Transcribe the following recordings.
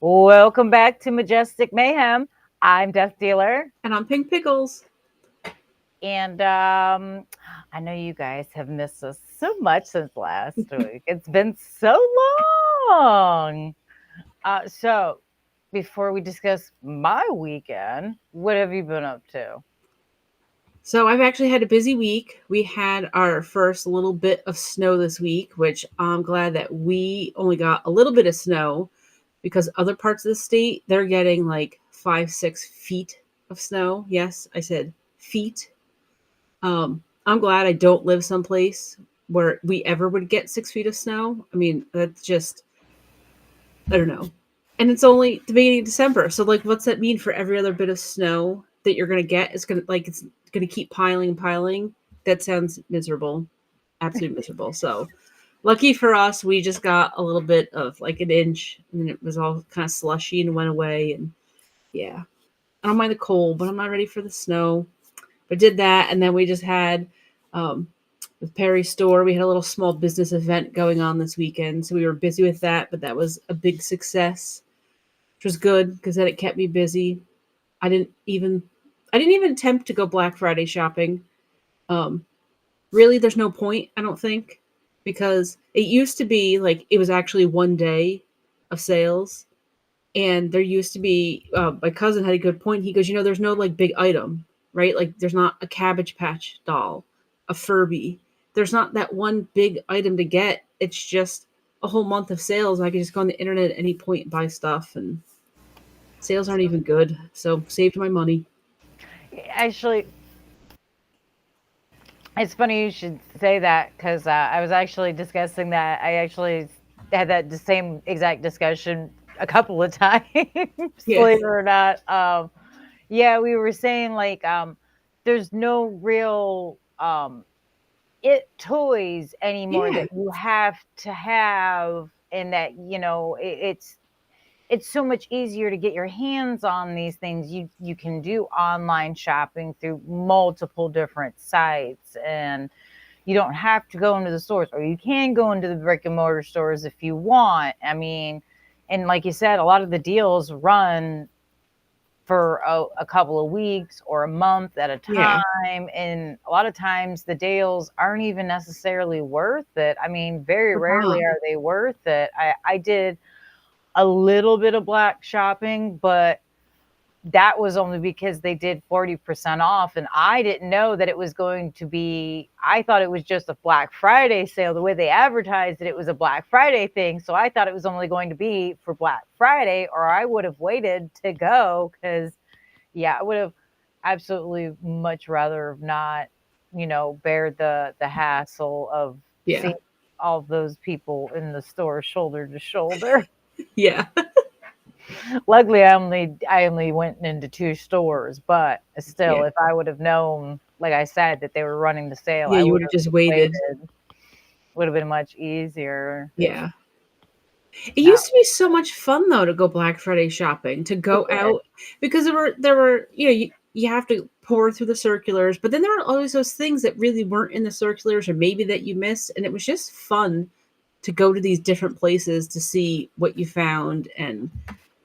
Welcome back to Majestic Mayhem. I'm Death Dealer, And I'm Pink Pickles. and I know you guys have missed us so much since last week. It's been so long. So, before we discuss my weekend, what have you been up to? So I've actually had a busy week. We had our first little bit of snow this week, which I'm glad that we only got a little bit of snow because other parts of the state, they're getting like 5, 6 feet of snow. Yes, I said feet. I'm glad I don't live someplace where we ever would get 6 feet of snow. I mean, that's just, I don't know. And it's only the beginning of December. So like what's that mean for every other bit of snow that you're gonna get? It's gonna keep piling and piling. That sounds miserable. Absolutely miserable. So lucky for us, we just got a little bit of like an inch and it was all kind of slushy and went away and yeah. I don't mind the cold, but I'm not ready for the snow. But did that and then we just had um with Perry's store, we had a little small business event going on this weekend. So we were busy with that, but that was a big success, which was good because then it kept me busy. I didn't even I didn't even attempt to go Black Friday shopping. Um, Really, there's no point. I don't think because it used to be like it was actually one day of sales, and there used to be. My cousin had a good point. He goes, there's no like big item, right? Like there's not a Cabbage Patch doll, a Furby. There's not that one big item to get. It's just a whole month of sales. I can just go on the internet at any point and buy stuff, and sales aren't even good. So saved my money. Actually, it's funny you should say that because I was actually discussing that. I actually had that the same exact discussion a couple of times, Yeah. believe it or not. Yeah, we were saying like there's no real it toys anymore Yeah. that you have to have, and that it's so much easier to get your hands on these things. You can do online shopping through multiple different sites, and you don't have to go into the stores, or you can go into the brick and mortar stores if you want. I mean, and like you said, a lot of the deals run for a couple of weeks or a month at a Yeah. time. And a lot of times the deals aren't even necessarily worth it. I mean, very They're rarely not. are they worth it. I did a little bit of black shopping, but that was only because they did 40% off. And I didn't know that it was going to be, I thought it was just a Black Friday sale. The way they advertised it, it was a Black Friday thing. So I thought it was only going to be for Black Friday, or I would have waited to go because, yeah, I would have absolutely much rather not, bear the hassle of Yeah. seeing all those people in the store shoulder to shoulder. Yeah. Luckily, I only went into two stores, but Yeah. still, if I would have known, like I said, that they were running the sale, Yeah, I you would would have have just waited. waited. Would have been much easier. Yeah. It That used to be so much fun though to go Black Friday shopping, to it go did. out because there were you have to pour through the circulars, but then there were always those things that really weren't in the circulars or maybe that you missed, and it was just fun to go to these different places to see what you found. And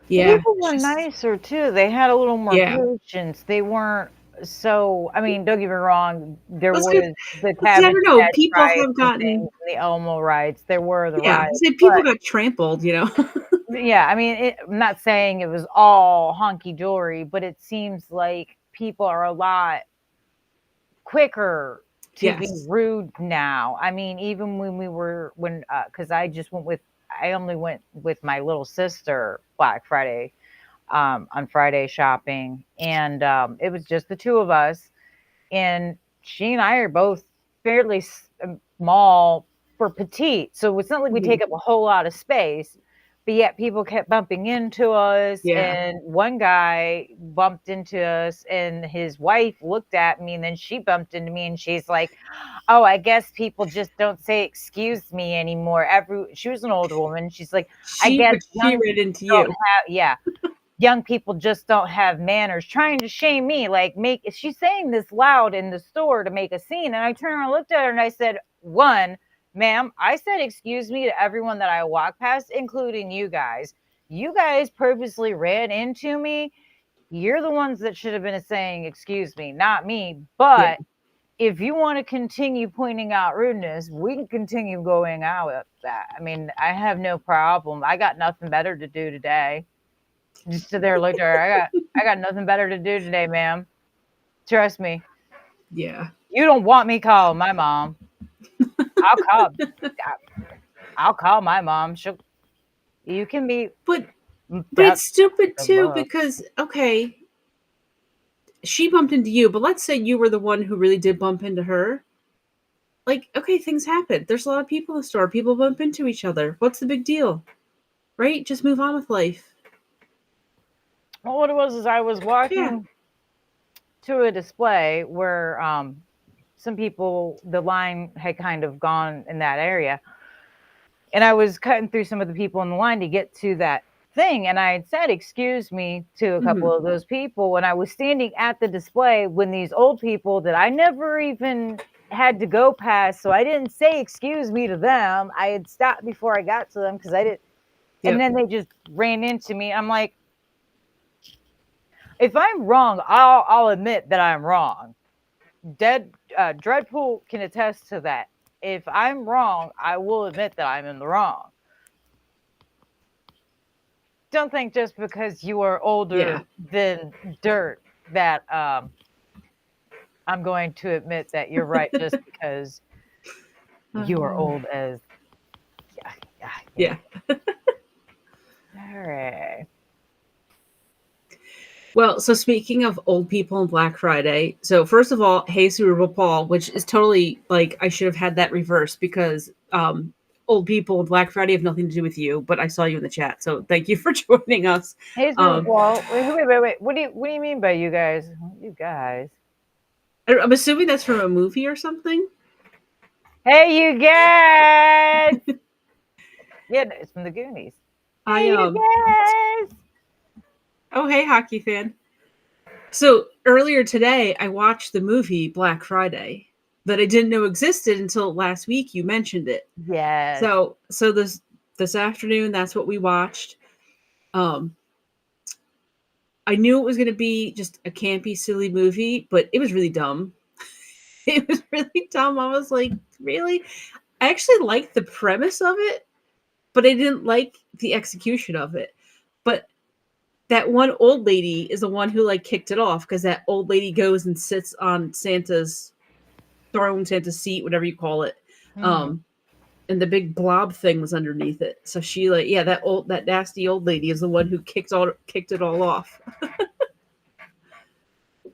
yeah, People it's were just nicer too. They had a little more yeah. patience. They weren't so. I mean, don't get me wrong. There Let's get was the let's I Cabbage don't know, Patch people rides have and gotten things, and the Elmo rides. There were the yeah, rides, say people but got trampled. yeah, I mean, I'm not saying it was all honky dory, but it seems like people are a lot quicker to be Yes. rude now. I mean, even because I only went with my little sister Black Friday, on Friday shopping, and it was just the two of us, and she and I are both fairly small for petite, so it's not like we Mhm. take up a whole lot of space. But yet, people kept bumping into us, Yeah. and one guy bumped into us, and his wife looked at me, and then she bumped into me, and she's like, "Oh, I guess people just don't say excuse me anymore." She was an older woman. She's like, "I guess She young ran people into don't you. have, yeah, young people just don't have manners," trying to shame me. Like, she's saying this loud in the store to make a scene. And I turned around and looked at her and I said, "One, ma'am, I said excuse me to everyone that I walk past, including you guys. You guys purposely ran into me. You're the ones that should have been saying, excuse me, not me. Yeah. But if you want to continue pointing out rudeness, we can continue going out with that. I mean, I have no problem. I got nothing better to do today. Just sit there, looked at her. I got nothing better to do today, ma'am. Trust me. Yeah. You don't want me calling my mom. I'll call. I'll call my mom. You can be. But That's it's stupid the too love. because okay, she bumped into you, but let's say you were the one who really did bump into her. Like, okay, things happen. There's a lot of people in the store. People bump into each other. What's the big deal? Right? Just move on with life. Well, what it was is I was Yeah. walking to a display where some people, the line had kind of gone in that area. And I was cutting through some of the people in the line to get to that thing. And I had said, excuse me, to a couple Mhm. of those people when I was standing at the display when these old people that I never even had to go past. So I didn't say excuse me to them. I had stopped before I got to them because I didn't. And Yep. then they just ran into me. I'm like, if I'm wrong, I'll admit that I'm wrong. Dreadpool can attest to that. If I'm wrong, I will admit that I'm in the wrong. Don't think just because you are older Yeah. than dirt that I'm going to admit that you're right just because you are Uh, old as yeah, yeah, yeah. yeah. All right. Well, so speaking of old people and Black Friday, so first of all, hey Cerebral Paul, which is totally like I should have had that reversed because old people and Black Friday have nothing to do with you, but I saw you in the chat, so thank you for joining us. Hey, Um, well, wait. What do you mean by you guys? You guys. I'm assuming that's from a movie or something. Hey, you guys. Yeah, it's from the Goonies. I Hey, you guys. oh hey hockey fan. So earlier today, I watched the movie Black Friday that I didn't know existed until last week. You mentioned it. Yes. So this afternoon, that's what we watched. Um, I knew it was going to be just a campy, silly movie, but it was really dumb. It was really dumb. I was like, really? I actually liked the premise of it, but I didn't like the execution of it. But that one old lady is the one who like kicked it off because that old lady goes and sits on Santa's throne, Santa's seat, whatever you call it. Hmm. Um, and the big blob thing was underneath it. So she like, yeah, that nasty old lady is the one who kicked it all off.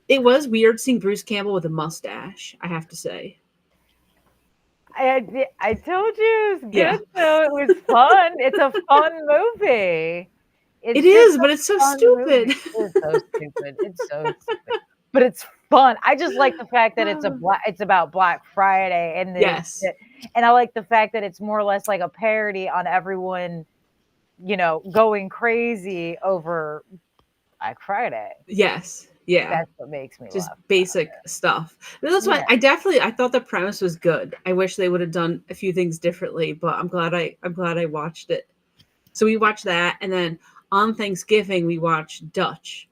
It was weird seeing Bruce Campbell with a mustache, I have to say. I told you it was Yeah. good though. It was fun. It's a fun movie. It It's just is, a but it's so fun stupid. movie. It's so stupid. It's so stupid. But it's fun. I just like the fact that it's about Black Friday Yes. and I like the fact that it's more or less like a parody on everyone, going crazy over Black Friday. Yes. Yeah. That's what makes me Just laugh about basic stuff. And that's it. why Yeah. I thought the premise was good. I wish they would have done a few things differently, but I'm glad I watched it. So we watched that, and then on Thanksgiving we watched Dutch,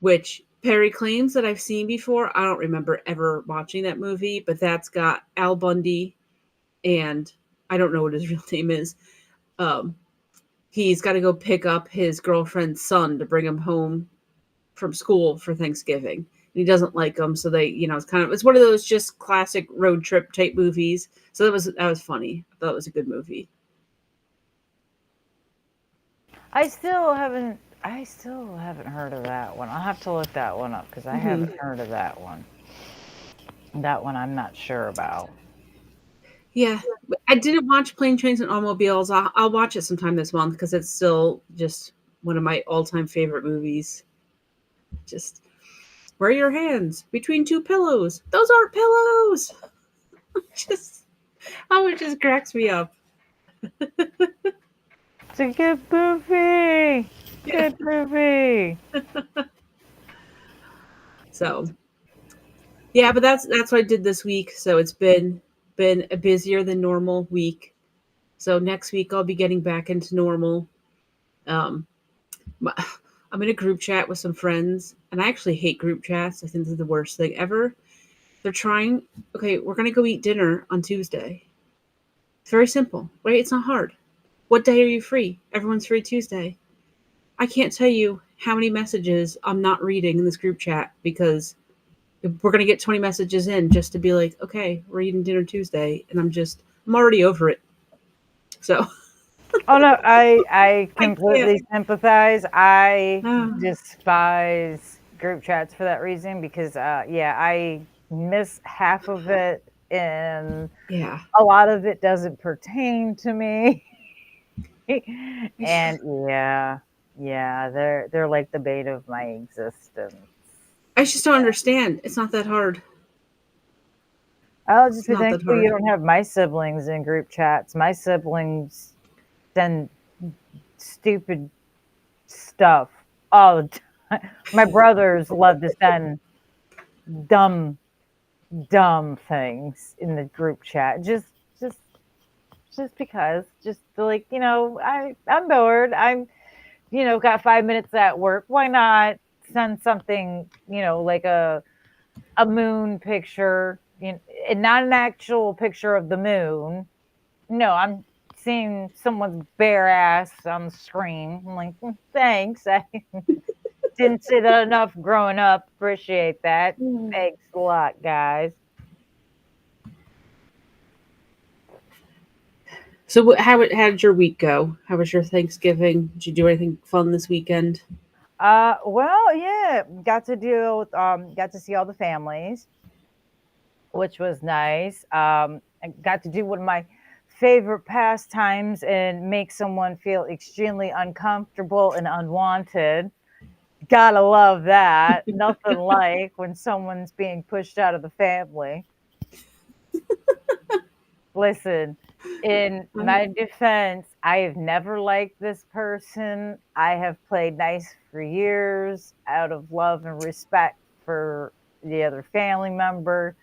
which Perry claims that I've seen before. I don't remember ever watching that movie, but that's got Al Bundy and I don't know what his real name is. Um, he's got to go pick up his girlfriend's son to bring him home from school for Thanksgiving. He doesn't like him, so it's one of those just classic road trip type movies. So that was funny. I thought it was a good movie. I still haven't heard of that one. I'll have to look that one up because I Hmm. haven't heard of that one. That one I'm not sure about. Yeah, I didn't watch Plane, Trains, and Automobiles. I'll watch it sometime this month because it's still just one of my all-time favorite movies. Just where are your hands between two pillows? Those aren't pillows. Just it just cracks me up. It's a good movie. Yeah. Good movie. So yeah, but that's what I did this week. So it's been a busier than normal week. So next week I'll be getting back into normal. Um, my, I'm in a group chat with some friends, and I actually hate group chats. I think they're the worst thing ever. They're trying, okay, we're going to go eat dinner on Tuesday. It's very simple, right? It's not hard. What day are you free? Everyone's free Tuesday. I can't tell you how many messages I'm not reading in this group chat because we're going to get 20 messages in just to be like, okay, we're eating dinner Tuesday. And I'm already over it. So Oh no, I I can't. completely sympathize. I Ah, despise group chats for that reason because yeah, I miss half of it and yeah. a lot of it doesn't pertain to me. And yeah, yeah, they're like the bane of my existence. I just don't understand. It's not that hard. I'll just It's be not that thankful you hard. don't have my siblings in group chats. My siblings send stupid stuff all the time. My brothers love to send dumb, dumb things in the group chat. Just, just because. Just like I'm bored. I'm got 5 minutes at work. Why not send something like a moon picture, and not an actual picture of the moon. No, I'm seeing someone's bare ass on the screen. I'm like, thanks. I didn't see that enough growing up. Appreciate that. Mm. Thanks a lot, guys. So, how did your week go? How was your Thanksgiving? Did you do anything fun this weekend? Well, yeah, got to see all the families, which was nice. I got to do one of my favorite pastimes and make someone feel extremely uncomfortable and unwanted. Gotta love that. Nothing like when someone's being pushed out of the family. Listen, in Uh, my defense, I have never liked this person. I have played nice for years out of love and respect for the other family member.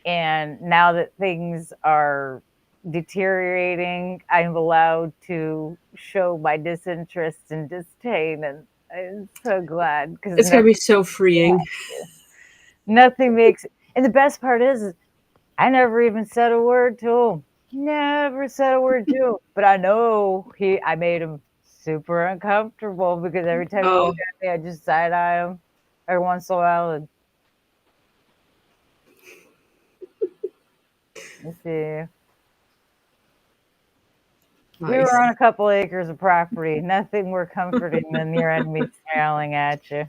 And now that things are deteriorating, I'm allowed to show my disinterest and disdain. And I'm so glad because it's gotta be so freeing. nothing makes. And the best part is I never even said a word to him. Never said a word to him. But I know I made him super uncomfortable because every time he looked Oh, at me, I just side eye him every once in a while. And let's see. We were nice. on a couple acres of property. Nothing more comforting than your enemy snarling at you.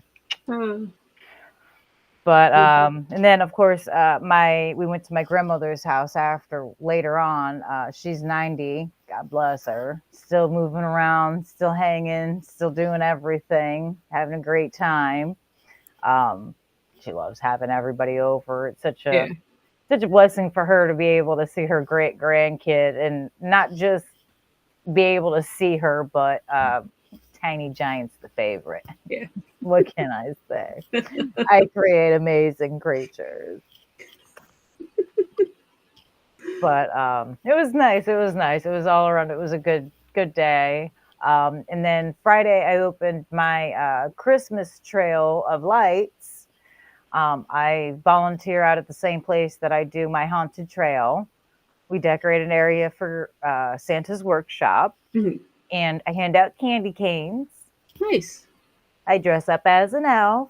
Uh, But and then of course my we went to my grandmother's house after later on. She's 90. God bless her. Still moving around, still hanging, still doing everything, having a great time. Um, she loves having everybody over. It's yeah. such a blessing for her to be able to see her great grandkid and not just be able to see her, but Tiny Giant's the favorite. Yeah. What can I say? I create amazing creatures. But it was nice. It was nice. It was all around. It was a good day. And then Friday, I opened my Christmas trail of lights. I volunteer out at the same place that I do my haunted trail. We decorate an area for Santa's workshop, Mhm. and I hand out candy canes. Nice. I dress up as an elf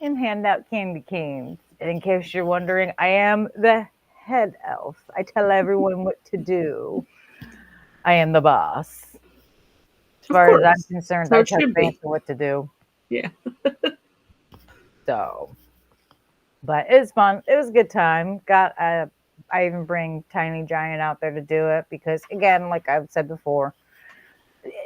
and hand out candy canes. And in case you're wondering, I am the head elf. I tell everyone what to do. I am the boss. As Of far as I'm course. concerned, So I it tell should Santa be. what to do. Yeah. So, but it was fun. It was a good time. I even bring Tiny Giant out there to do it because, again, like I've said before,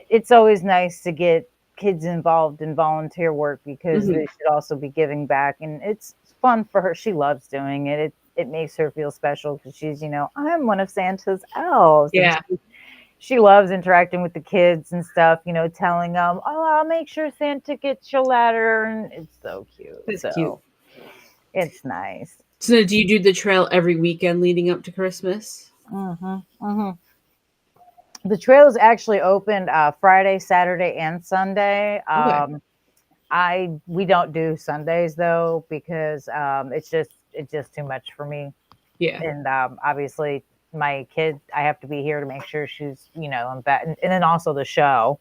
it's always nice to get kids involved in volunteer work because Hmm. they should also be giving back, and it's fun for her. She loves doing it. It makes her feel special because she's I'm one of Santa's elves, and Yeah. she loves interacting with the kids and stuff. Telling them, "Oh, I'll make sure Santa gets your letter," and it's so cute. That's cute. So it's nice. So do you do the trail every weekend leading up to Christmas? Hmm hmm The trails actually opened Friday, Saturday, and Sunday. Okay. We don't do Sundays though because it's just too much for me. Yeah. And obviously my kid, I have to be here to make sure she's in bed, and then also the show.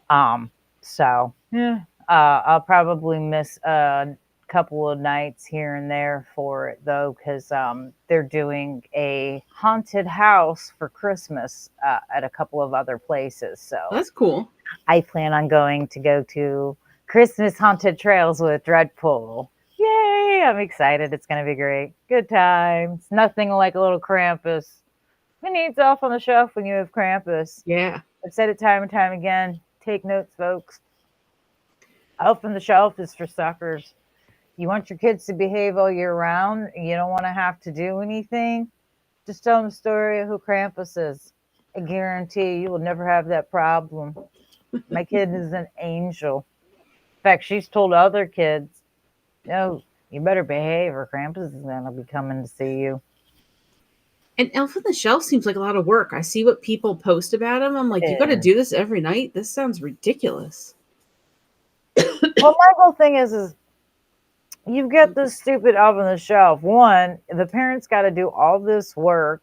Um, so yeah, I'll probably miss a couple of nights here and there for it though, because they're doing a haunted house for Christmas at a couple of other places. So That's cool. I plan on going to go to Christmas haunted trails with Dreadpool. Yay! I'm excited. It's going to be great. Good times. Nothing like a little Krampus. Who needs Elf on the Shelf when you have Krampus? Yeah. I've said it time and time again. Take notes, folks. Elf on the Shelf is for suckers. You want your kids to behave all year round. You don't want to have to do anything. Just tell them the story of who Krampus is. I guarantee you will never have that problem. My kid is an angel. In fact, she's told other kids, "No, you better behave, or Krampus is going to be coming to see you." And Elf on the Shelf seems like a lot of work. I see what people post about him. I'm like, you got to And, do this every night? This sounds ridiculous. well, my whole thing is you've got this stupid Elf on the Shelf. One, the parents got to do all this work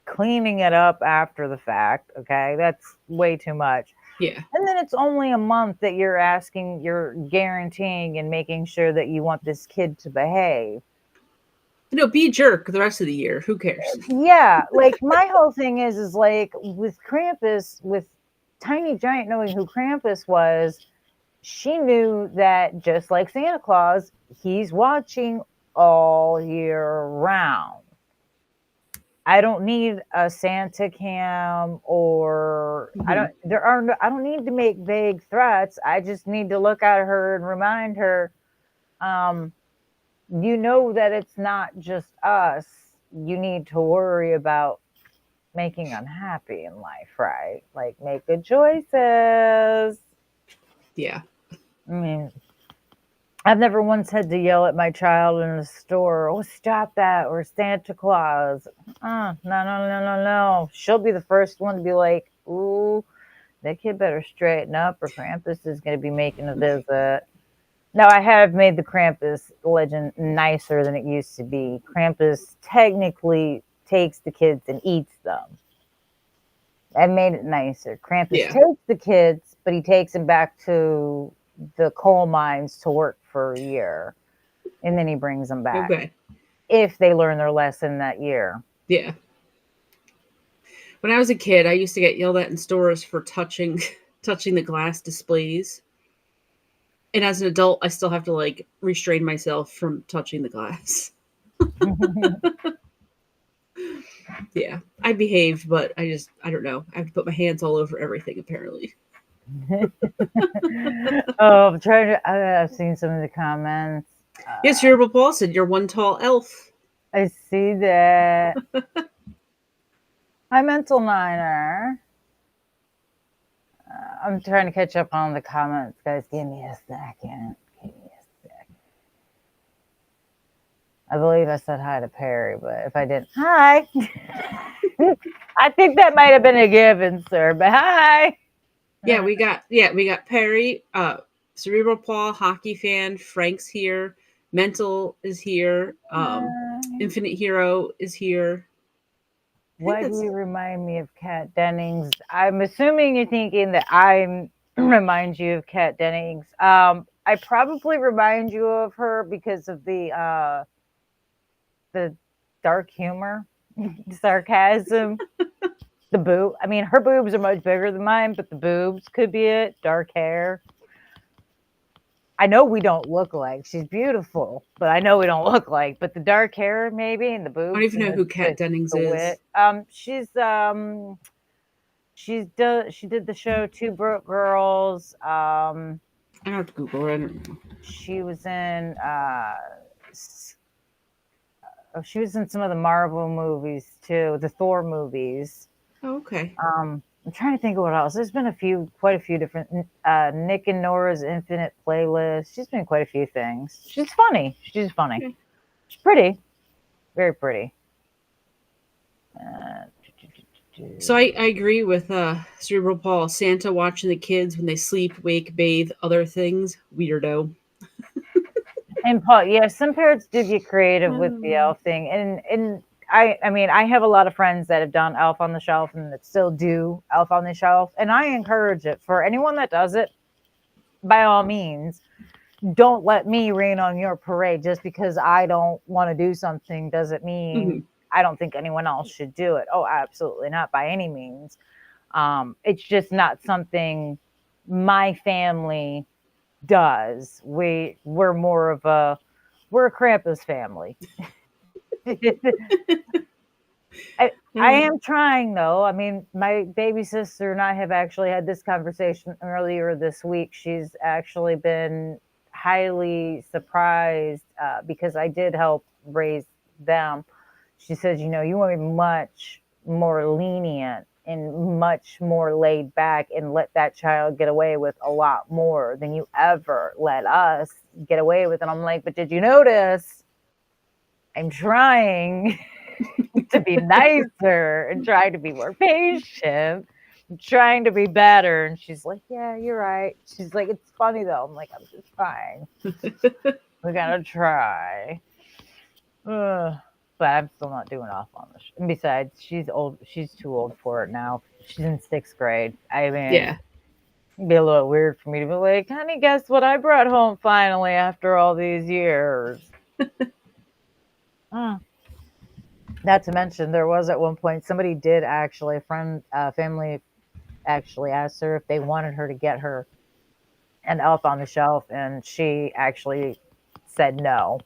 cleaning it up after the fact. Okay, that's way too much. Yeah. And then it's only a month that you're guaranteeing and making sure that you want this kid to behave. No, be a jerk the rest of the year. Who cares? Yeah, like my whole thing is like with Krampus, with Tiny Giant knowing who Krampus was, she knew that just like Santa Claus, he's watching all year round. I don't need a Santa cam or I don't need to make vague threats. I just need to look at her and remind her, um, you know that it's not just us. You need to worry about making unhappy in life, right? Like make good choices. Yeah. I mean, I've never once had to yell at my child in the store, "Oh, stop that," or Santa Claus. No, no, no, no, no. She'll be the first one to be like, "Ooh, that kid better straighten up or Krampus is going to be making a visit." Now, I have made the Krampus legend nicer than it used to be. Krampus technically takes the kids and eats them. I made it nicer. Krampus Yeah. takes the kids, but he takes them back to the coal mines to work for a year, and then he brings them back Okay. if they learn their lesson that year. Yeah. When I was a kid, I used to get yelled at in stores for touching touching the glass displays. And as an adult, I still have to like restrain myself from touching the glass. Yeah. I behaved, but I don't know. I have to put my hands all over everything apparently. Oh, I'm trying to. I've seen some of the comments. Yes, Cerebral Paul said you're one tall elf. I see that. Hi, Mental Niner. I'm trying to catch up on the comments, guys. Give me a second. Give me a second. I believe I said hi to Perry, but if I didn't, hi. I think that might have been a given, sir. But hi. Yeah, we got Perry, Cerebral Paul, hockey fan, Frank's here, Mental is here, Infinite Hero is here. Why do you remind me of Kat Dennings? I'm assuming you're thinking that I remind you of Kat Dennings. I probably remind you of her because of the dark humor, sarcasm, the boob. I mean, her boobs are much bigger than mine, but the boobs could be it. Dark hair. I know we don't look like. She's beautiful, but I know we don't look like. But the dark hair, maybe, and the boobs. I don't even know and who Kat Dennings the is. wit. She did the show Two Broke Girls. I have to Google her. I don't know. She was in she was in some of the Marvel movies too, the Thor movies. Oh, okay. I'm trying to think of what else. There's been quite a few different. Nick and Nora's Infinite Playlist. She's been quite a few things. She's funny. She's funny. Okay. She's pretty, very pretty. So I agree with Cerebral Paul. Santa watching the kids when they sleep, wake, bathe, other things. Weirdo. And Paul, yeah, some parents do get creative with the Mm. elf thing, and I mean, I have a lot of friends that have done Elf on the Shelf and that still do Elf on the Shelf, and I encourage it for anyone that does it. By all means, don't let me rain on your parade. Just because I don't want to do something doesn't mean Mhm. I don't think anyone else should do it. Oh, absolutely not by any means. It's just not something my family does. We're more of we're a Krampus family. I Uh, am trying though. I mean, my baby sister and I have actually had this conversation earlier this week. She's actually been highly surprised because I did help raise them. She says, you want to be much more lenient and much more laid back and let that child get away with a lot more than you ever let us get away with. And I'm like, but did you notice I'm trying to be nicer and trying to be more patient, and trying to be better? And she's like, yeah, you're right. She's like, it's funny though. I'm like, I'm just trying. We gotta try. Ugh. But I'm still not doing off on this. And besides, she's old. She's too old for it now. She's in 6th grade. I mean, yeah. it'd be a little weird for me to be like, honey, guess what I brought home finally after all these years? Mm. Not to mention, there was at one point somebody did actually, a friend, family actually asked her if they wanted her to get her an Elf on the Shelf, and she actually said no.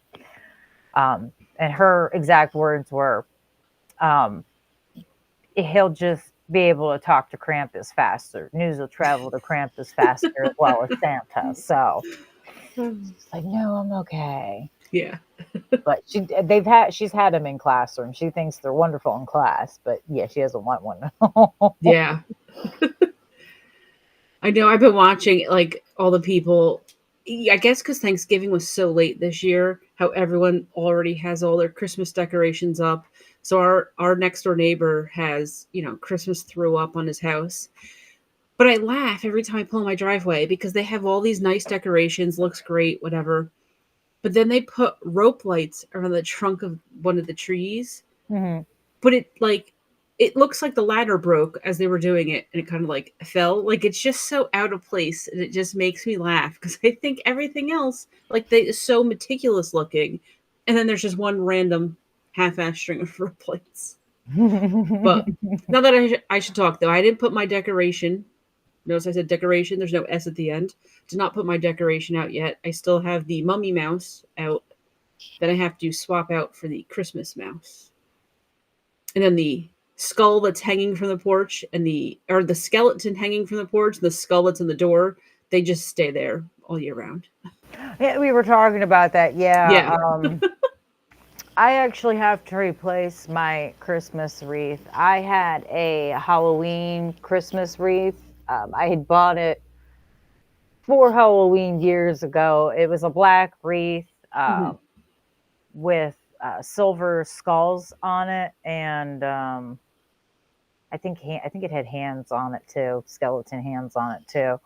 And her exact words were, um, he'll just be able to talk to Krampus faster. News will travel to Krampus faster as well as Santa. So it's like, no, I'm okay. Yeah. But she's had them in classroom. She thinks they're wonderful in class, but yeah, she doesn't want one. Yeah. I know I've been watching like all the people. I guess because Thanksgiving was so late this year, how everyone already has all their Christmas decorations up. So our next door neighbor has Christmas throw up on his house. But I laugh every time I pull my driveway because they have all these nice decorations, looks great, whatever. But then they put rope lights around the trunk of one of the trees. Mhm. But it looks like the ladder broke as they were doing it, and it kind of like fell. Like it's just so out of place, and it just makes me laugh because I think everything else like they is so meticulous looking, and then there's just one random half-ass string of rope lights. But now that I should talk though, I didn't put my decoration. Notice I said decoration. There's no S at the end. Did not put my decoration out yet. I still have the mummy mouse out that I have to swap out for the Christmas mouse. And then the skull that's hanging from the porch and the skeleton hanging from the porch and the skull that's in the door, they just stay there all year round. Yeah, we were talking about that. Yeah. Yeah. I actually have to replace my Christmas wreath. I had a Halloween Christmas wreath. I had bought it for Halloween years ago. It was a black wreath Mhm. with silver skulls on it, and I think it had hands on it too, skeleton hands on it too.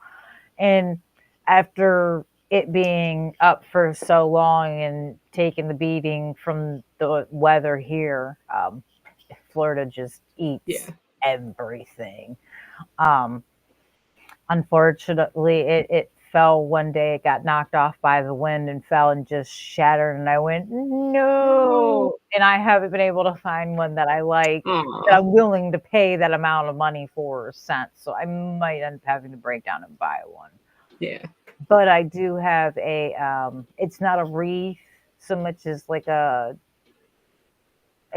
And after it being up for so long and taking the beating from the weather here, Florida just Yeah. eats everything. Um, Unfortunately, it fell one day. It got knocked off by the wind and fell and just shattered. And I went, No. no. And I haven't been able to find one that I like, that Aw. I'm willing to pay that amount of money for or cents. So I might end up having to break down and buy one. Yeah. But I do have it's not a wreath so much as I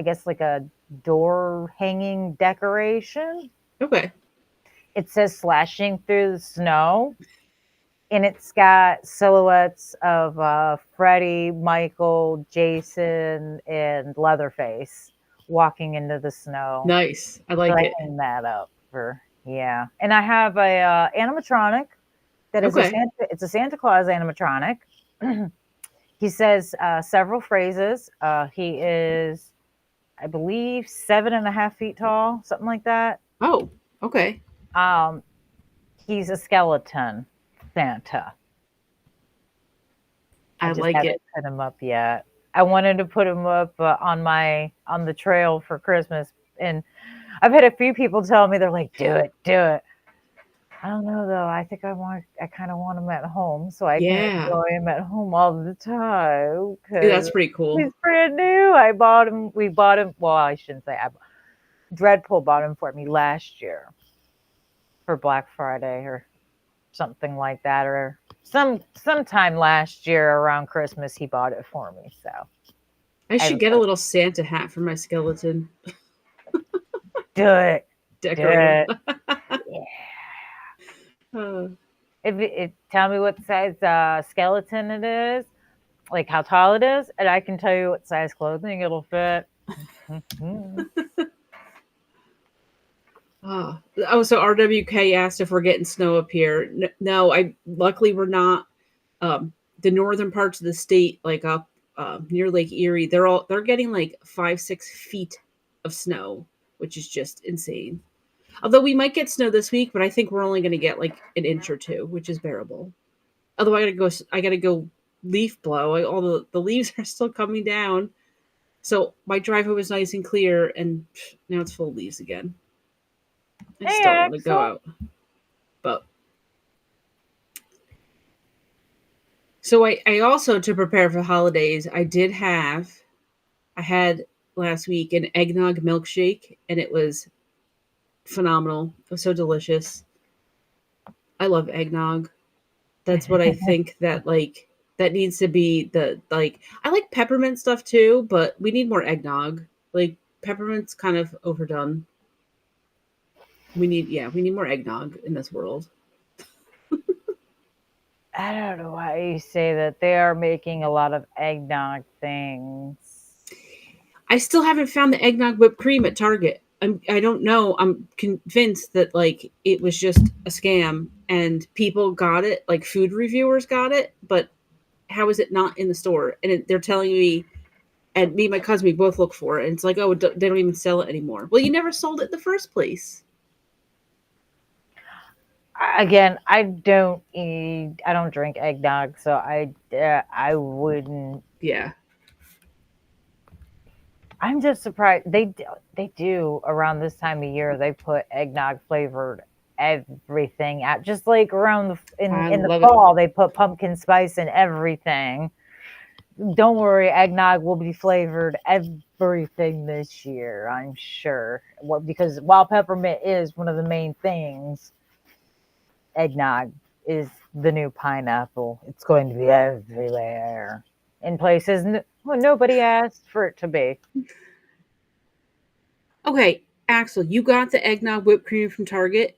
guess like a door hanging decoration. Okay. It says slashing through the snow, and it's got silhouettes of Freddie, Michael, Jason, and Leatherface walking into the snow. Nice. I So like I it. hang that up for, yeah. And I have a animatronic that is Okay. It's a Santa Claus animatronic. He says several phrases. He is I believe 7.5 feet tall, something like that. Oh, okay. Um, he's a skeleton Santa. I I just like haven't it. put him up yet. I wanted to put him up on the trail for Christmas, and I've had a few people tell me they're like, "Do it, do it." I don't know though. I kind of want him at home so I can Yeah. enjoy him at home all the time Yeah, because that's pretty cool. he's brand new. I bought him. We bought him. Well, I shouldn't say. Dreadpool bought him for me last year for Black Friday or something like that, or sometime last year around Christmas he bought it for me. So I I should get a little Santa hat for my skeleton. do it, do Decorate him. it. Yeah. Uh, If tell me what size skeleton it is, like how tall it is, and I can tell you what size clothing it'll fit. Mhm. oh, so RWK asked if we're getting snow up here. No, I luckily we're not. The northern parts of the state, like up near Lake Erie, they're getting like 5-6 feet of snow, which is just insane. Although we might get snow this week, but I think we're only going to get like an inch or two, which is bearable. Although I gotta go leaf blow. All the leaves are still coming down. So my driveway was nice and clear, and now it's full of leaves again. I just Hey, don't want to go Axel. out. But so I also, to prepare for holidays, I had last week an eggnog milkshake, and it was phenomenal. It was so delicious. I love eggnog. That's what I think that needs to be the like I like peppermint stuff too, but we need more eggnog. Like peppermint's kind of overdone. We need more eggnog in this world. I don't know why you say that. They are making a lot of eggnog things. I still haven't found the eggnog whipped cream at Target. I don't know. I'm convinced that like it was just a scam and people got it, like food reviewers got it, but how is it not in the store? And they're telling me, and me and my cousin, we both look for it, and it's like, oh, they don't even sell it anymore. Well, you never sold it in the first place. Again, I don't drink eggnog, so I wouldn't. Yeah. I'm just surprised they do around this time of year. They put eggnog flavored everything out, just like around I in the love it. fall they put pumpkin spice in everything. Don't worry, eggnog will be flavored everything this year, I'm sure. Well, because while peppermint is one of the main things, eggnog is the new pineapple. It's going to be everywhere in places nobody asked for it to be. Okay, Axel, you got the eggnog whipped cream from Target.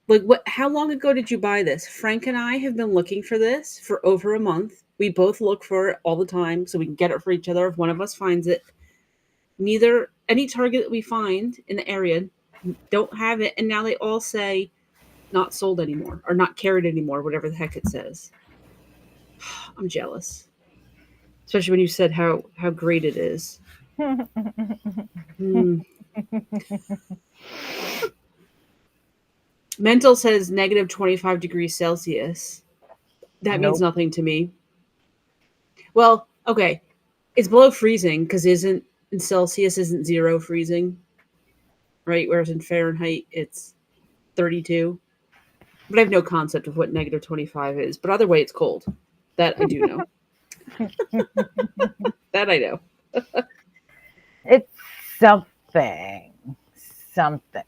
Like what how long ago did you buy this? Frank and I have been looking for this for over a month. We both look for it all the time so we can get it for each other if one of us finds it. Neither any Target that we find in the area don't have it, and now they all say not sold anymore or not carried anymore, whatever the heck it says. I'm jealous. Especially when you said how great it is. Mm. Mental says negative 25 degrees Celsius. That means Nope. nothing to me. Well, okay. It's below freezing because isn't in Celsius isn't zero freezing, right? Whereas in Fahrenheit it's 32. But I have no concept of what negative 25 is. But either way, it's cold. That I do know. That I know. It's something. Something.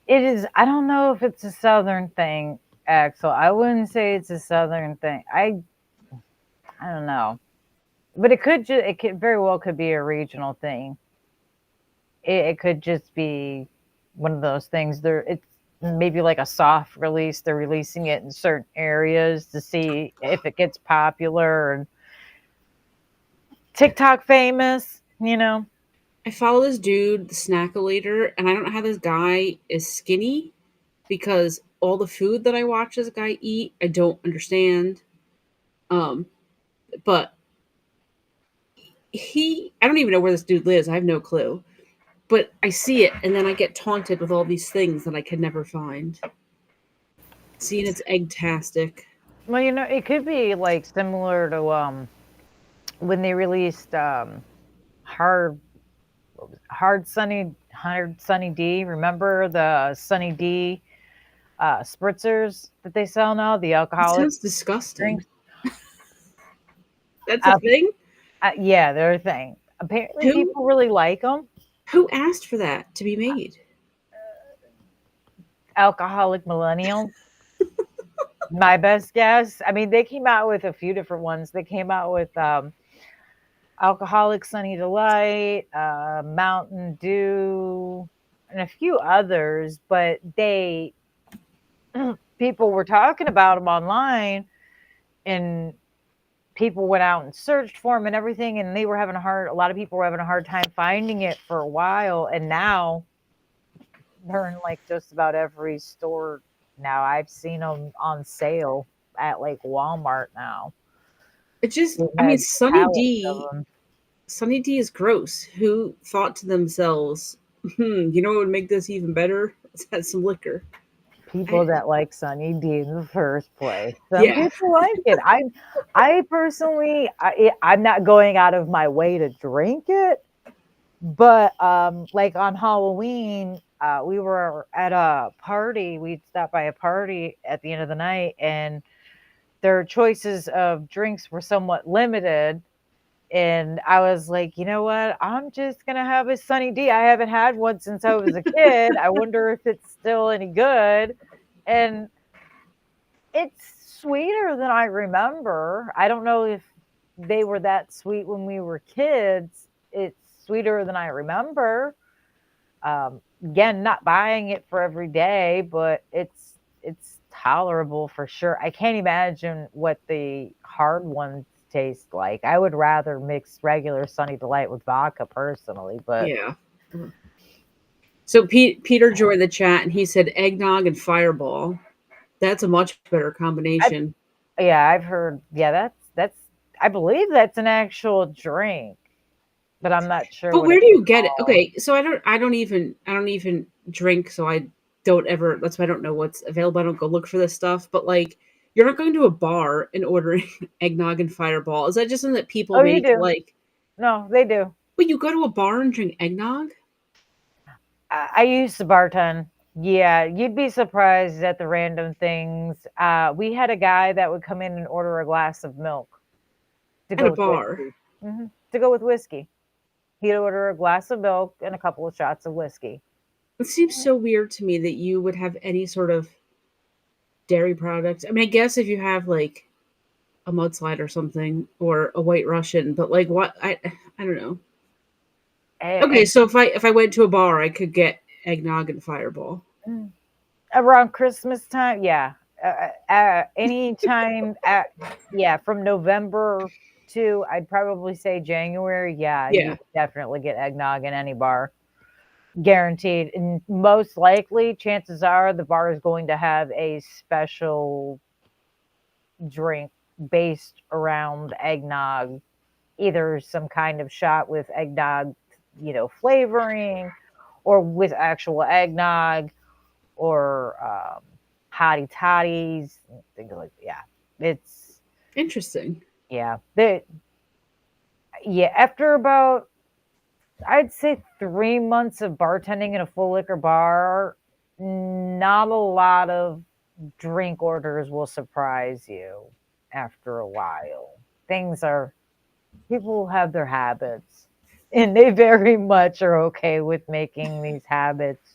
It is. I don't know if it's a southern thing, Axel. I wouldn't say it's a southern thing. I don't know, but it could very well could be a regional thing. It could just be one of those things. It's maybe like a soft release. They're releasing it in certain areas to see if it gets popular and TikTok famous. You know. I follow this dude, the Snackolator, and I don't know how this guy is skinny because all the food that I watch this guy eat, I don't understand. Um, but I don't even know where this dude lives. I have no clue. But I see it, and then I get taunted with all these things that I could never find. Seeing it's egg-tastic. Well, it could be like similar to when they released hard hard Sunny D. Remember the Sunny D spritzers that they sell now, the It alcoholic sounds disgusting. drinks? That's a Uh, thing? yeah, they're a thing. Apparently, Who people really like them. who asked for that to be made? Alcoholic millennials. My best guess. I mean, they came out with a few different ones. They came out with alcoholic Sunny Delight, Mountain Dew, and a few others. But people were talking about them online, and people went out and searched for them and everything, and they were having a lot of people were having a hard time finding it for a while, and now they're in like just about every store now. I've seen them on sale at like Walmart now. It just They I mean had Sunny pallets of D them. Sunny D is gross. Who thought to themselves, you know what would make this even better? Let's add some liquor. People I, that like Sunny D in the first place. Some yeah. people like it. I personally, I'm not going out of my way to drink it, but like on Halloween, we were at a party. We'd stopped by a party at the end of the night, and their choices of drinks were somewhat limited. And I was like, you know what? I'm just gonna have a Sunny D. I haven't had one since I was a kid. I wonder if it's still any good. And it's sweeter than I remember. I don't know if they were that sweet when we were kids. It's sweeter than I remember. Again, not buying it for every day, but it's tolerable for sure. I can't imagine what the hard ones taste like. I would rather mix regular Sunny Delight with vodka personally, but Yeah. So Peter joined the chat and he said eggnog and fireball. That's a much better I, combination. yeah, I've heard. Yeah, that's. I believe that's an actual drink, but I'm not sure But what where it's do you get it? called. Okay, so I don't even drink, so I don't ever that's why I don't know what's available. I don't go look for this stuff. But like you're not going to a bar and ordering eggnog and fireball. Is that just something that people Oh, you make do? like No, they do. but you go to a bar and drink eggnog? I used to bartend. Yeah, you'd be surprised at the random things. We had a guy that would come in and order a glass of milk to At go a with bar. whiskey. To go with whiskey. He'd order a glass of milk and a couple of shots of whiskey. It seems so weird to me that you would have any sort of dairy product. I mean, I guess if you have like a mudslide or something or a white Russian, but like what I don't know. Okay, And, so if I went to a bar, I could get eggnog and fireball. and around Christmas time, yeah. Anytime, yeah, from November to I'd probably say January, yeah, you Yeah. could definitely get eggnog in any bar. Guaranteed. And most likely, chances are the bar is going to have a special drink based around eggnog, either some kind of shot with eggnog, flavoring, or with actual eggnog, or hottie toddies, things like that. Yeah. It's, Interesting. yeah. Yeah. After about, I'd say 3 months of bartending in a full liquor bar, not a lot of drink orders will surprise you after a while. Things are, people have their habits, and they very much are okay with making these habits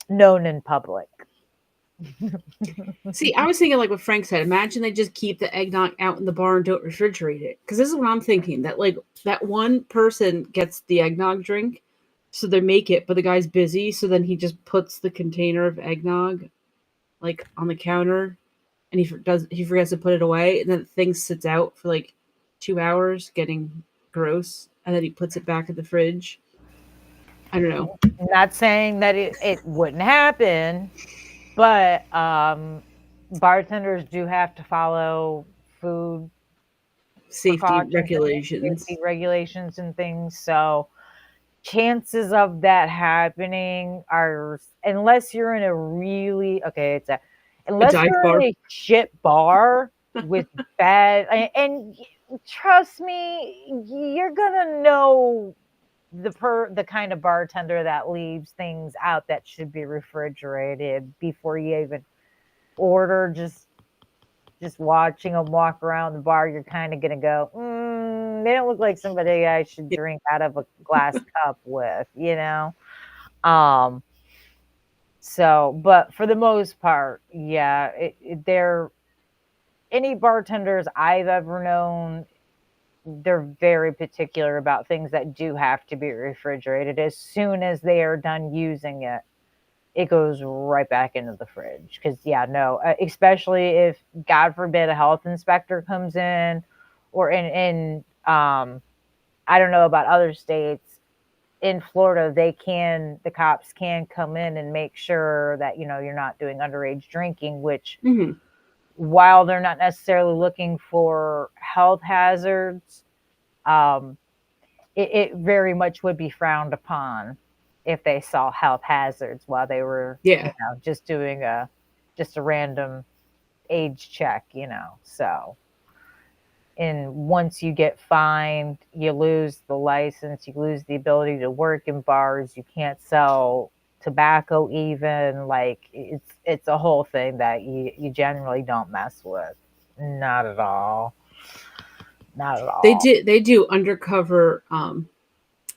known in public. See, I was thinking like what Frank said. Imagine they just keep the eggnog out in the bar and don't refrigerate it. Because this is what I'm thinking. That like that one person gets the eggnog drink, so they make it, but the guy's busy, so then he just puts the container of eggnog like on the counter, and he forgets to put it away, and then the thing sits out for like 2 hours, getting gross, and then he puts it back in the fridge. I don't know. Not saying that it wouldn't happen, but bartenders do have to follow food safety precautions and regulations. safety regulations and things. So chances of that happening are, unless you're in a really A unless dive you're bar. in a shit bar with bad, and trust me, you're gonna know the kind of bartender that leaves things out that should be refrigerated before you even order. Just watching them walk around the bar, you're kind of gonna go, they don't look like somebody I should Yeah. drink out of a glass cup with, you know. Um, so, but for the most part, yeah, they're any bartenders I've ever known. They're very particular about things that do have to be refrigerated. As soon as they are done using it, it goes right back into the fridge. Because yeah, no, especially if God forbid a health inspector comes in, or in I don't know about other states. In Florida, the cops can come in and make sure that you're not doing underage drinking, which, Hmm. while they're not necessarily looking for health hazards, um, it very much would be frowned upon if they saw health hazards while they were, Yeah. just doing just a random age check, So, and once you get fined, you lose the license, you lose the ability to work in bars, you can't sell tobacco even. Like, it's a whole thing that you generally don't mess with. Not at all. Not at all. They do undercover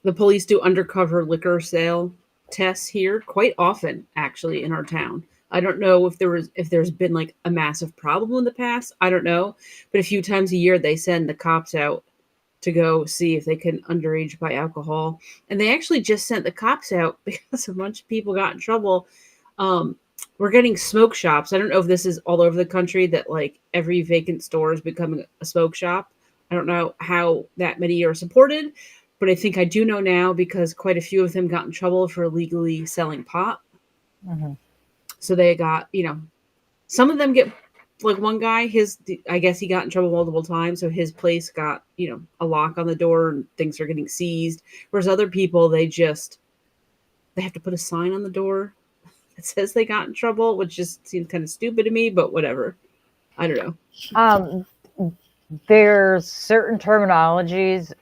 the police do undercover liquor sale tests here quite often, actually, in our town. I don't know if there's been like a massive problem in the past. I don't know, but a few times a year they send the cops out to go see if they can underage buy alcohol. And they actually just sent the cops out because a bunch of people got in trouble. Um, we're getting smoke shops. I don't know if this is all over the country that like every vacant store is becoming a smoke shop. I don't know how that many are supported, but I think I do know now because quite a few of them got in trouble for illegally selling pot. Mhm. So they got, some of them get like one guy, I guess he got in trouble multiple times, so his place got, a lock on the door and things are getting seized. Whereas other people, they have to put a sign on the door that says they got in trouble, which just seems kind of stupid to me, but whatever. I don't know. Um, there's certain terminologies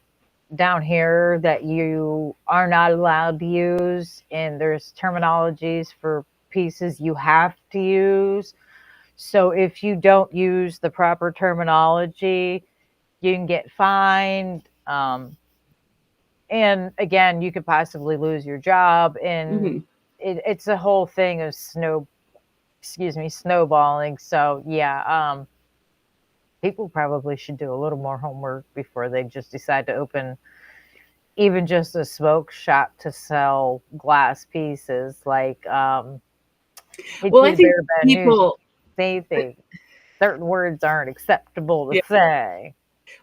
down here that you are not allowed to use, and there's terminologies for pieces you have to use. So if you don't use the proper terminology, you can get fined. And again, you could possibly lose your job. And Hmm. it's a whole thing of snowballing. So yeah, people probably should do a little more homework before they just decide to open even just a smoke shop to sell glass pieces. Like, it's Well, I either think bad news. people, They certain words aren't acceptable to yeah. say.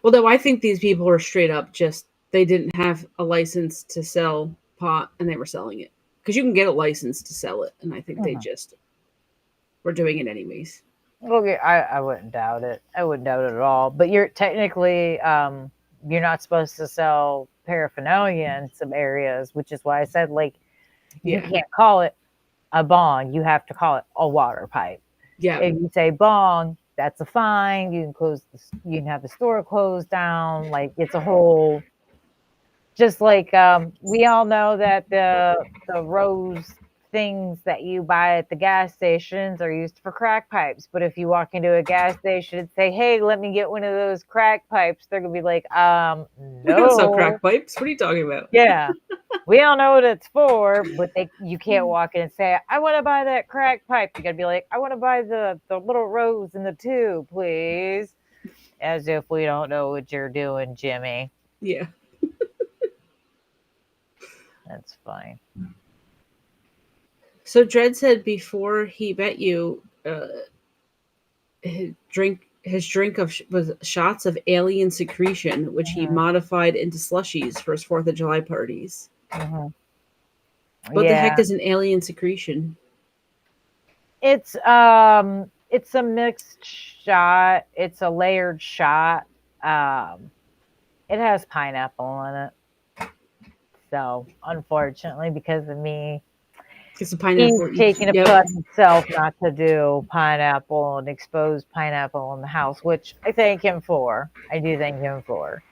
Well, though I think these people are straight up just they didn't have a license to sell pot and they were selling it because you can get a license to sell it, and I think they Mhm. just were doing it anyways. Okay, I wouldn't doubt it. I wouldn't doubt it at all. But you're technically, you're not supposed to sell paraphernalia in some areas, which is why I said, like, you Yeah, can't call it a bong. You have to call it a water pipe. yeah, If you say bong, that's a fine. You can have the store closed down. Like, it's a whole, just like, we all know that the rose things that you buy at the gas stations are used for crack pipes. But if you walk into a gas station and say, "Hey, let me get one of those crack pipes," they're gonna be like, we don't sell crack no. pipes. What are you talking about? Yeah. We all know what it's for, but you can't walk in and say, "I want to buy that crack pipe." You gotta be like, "I want to buy the little rose in the tube, please." As if we don't know what you're doing, Jimmy. Yeah. That's fine. So Dred said before he met you, his drink was shots of alien secretion, which he Hmm. modified into slushies for his Fourth of July parties. Hmm. What the heck Yeah, is an alien secretion? it's a mixed shot. It's a layered shot. It has pineapple in it. So, unfortunately, because of me, It's a he's pineapple. taken it Yep. upon himself not to do pineapple and exposed pineapple in the house, which I thank him for. I do thank him for.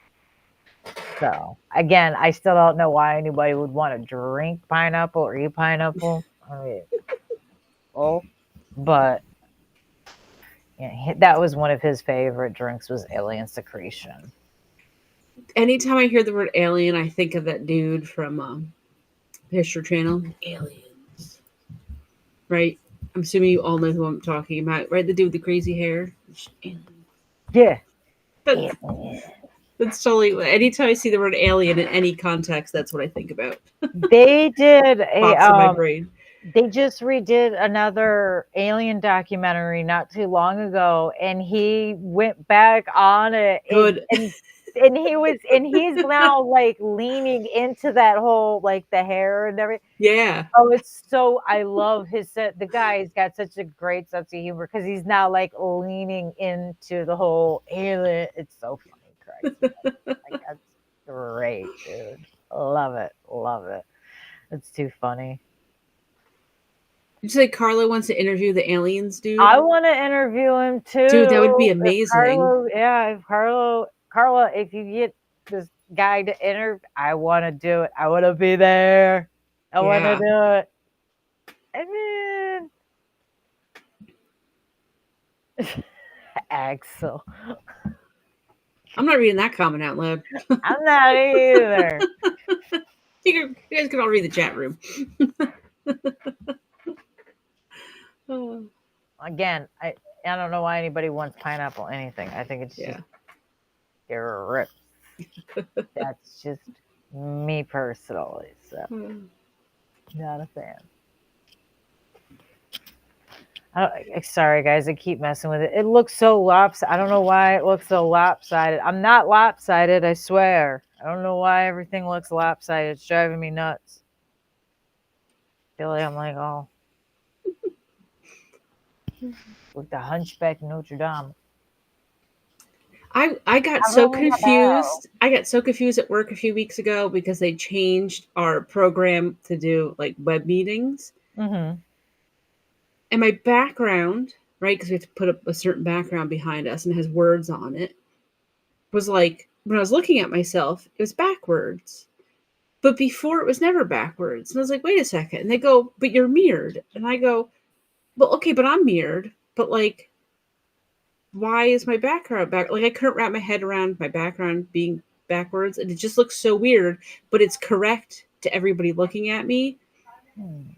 So, again, I still don't know why anybody would want to drink pineapple or eat pineapple. I mean, oh, but yeah, that was one of his favorite drinks was alien secretion. Anytime I hear the word alien, I think of that dude from History Channel. Aliens. Right? I'm assuming you all know who I'm talking about, right? The dude with the crazy hair. Yeah. That's, that's totally. Anytime I see the word alien in any context, that's what I think about. They did a Pops in my brain. they just redid another alien documentary not too long ago, and he went back on it Good. and he's now like leaning into that whole like the hair and everything. Yeah. Oh, it's so I love his set. The guy's got such a great sense of humor because he's now like leaning into the whole alien. It's so funny, Christ. Like that's great, dude. Love it, love it. It's too funny. Did you say Carla wants to interview the aliens, dude? I want to interview him Dude, that would be too. If amazing. Carlo, yeah, if Carla, if you get this guy to interview, I want to do it. I want to be there. I want to Yeah. do it. I mean, Axel. I'm not reading that comment out loud. I'm not either. You guys can all read the chat room. Oh, Again, I don't know why anybody wants pineapple anything. I think it's yeah. just gross. That's just me personally. So not a fan. Sorry, guys. I keep messing with it. It looks so lopsided. I don't know why it looks so lopsided. I'm not lopsided, I swear. I don't know why everything looks lopsided. It's driving me nuts. I feel like I'm like, oh, with the Hunchback of Notre Dame. I got so confused. I got so confused at work a few weeks ago because they changed our program to do like web meetings. Mm-hmm. And my background, right, because we have to put a certain background behind us and it has words on it, was like, when I was looking at myself, it was backwards. But before it was never backwards. And I was like, wait a second. And they go, but you're mirrored. And I go, well, okay, but I'm mirrored. But like, why is my background back? Like, I couldn't wrap my head around my background being backwards. And it just looks so weird, but it's correct to everybody looking at me.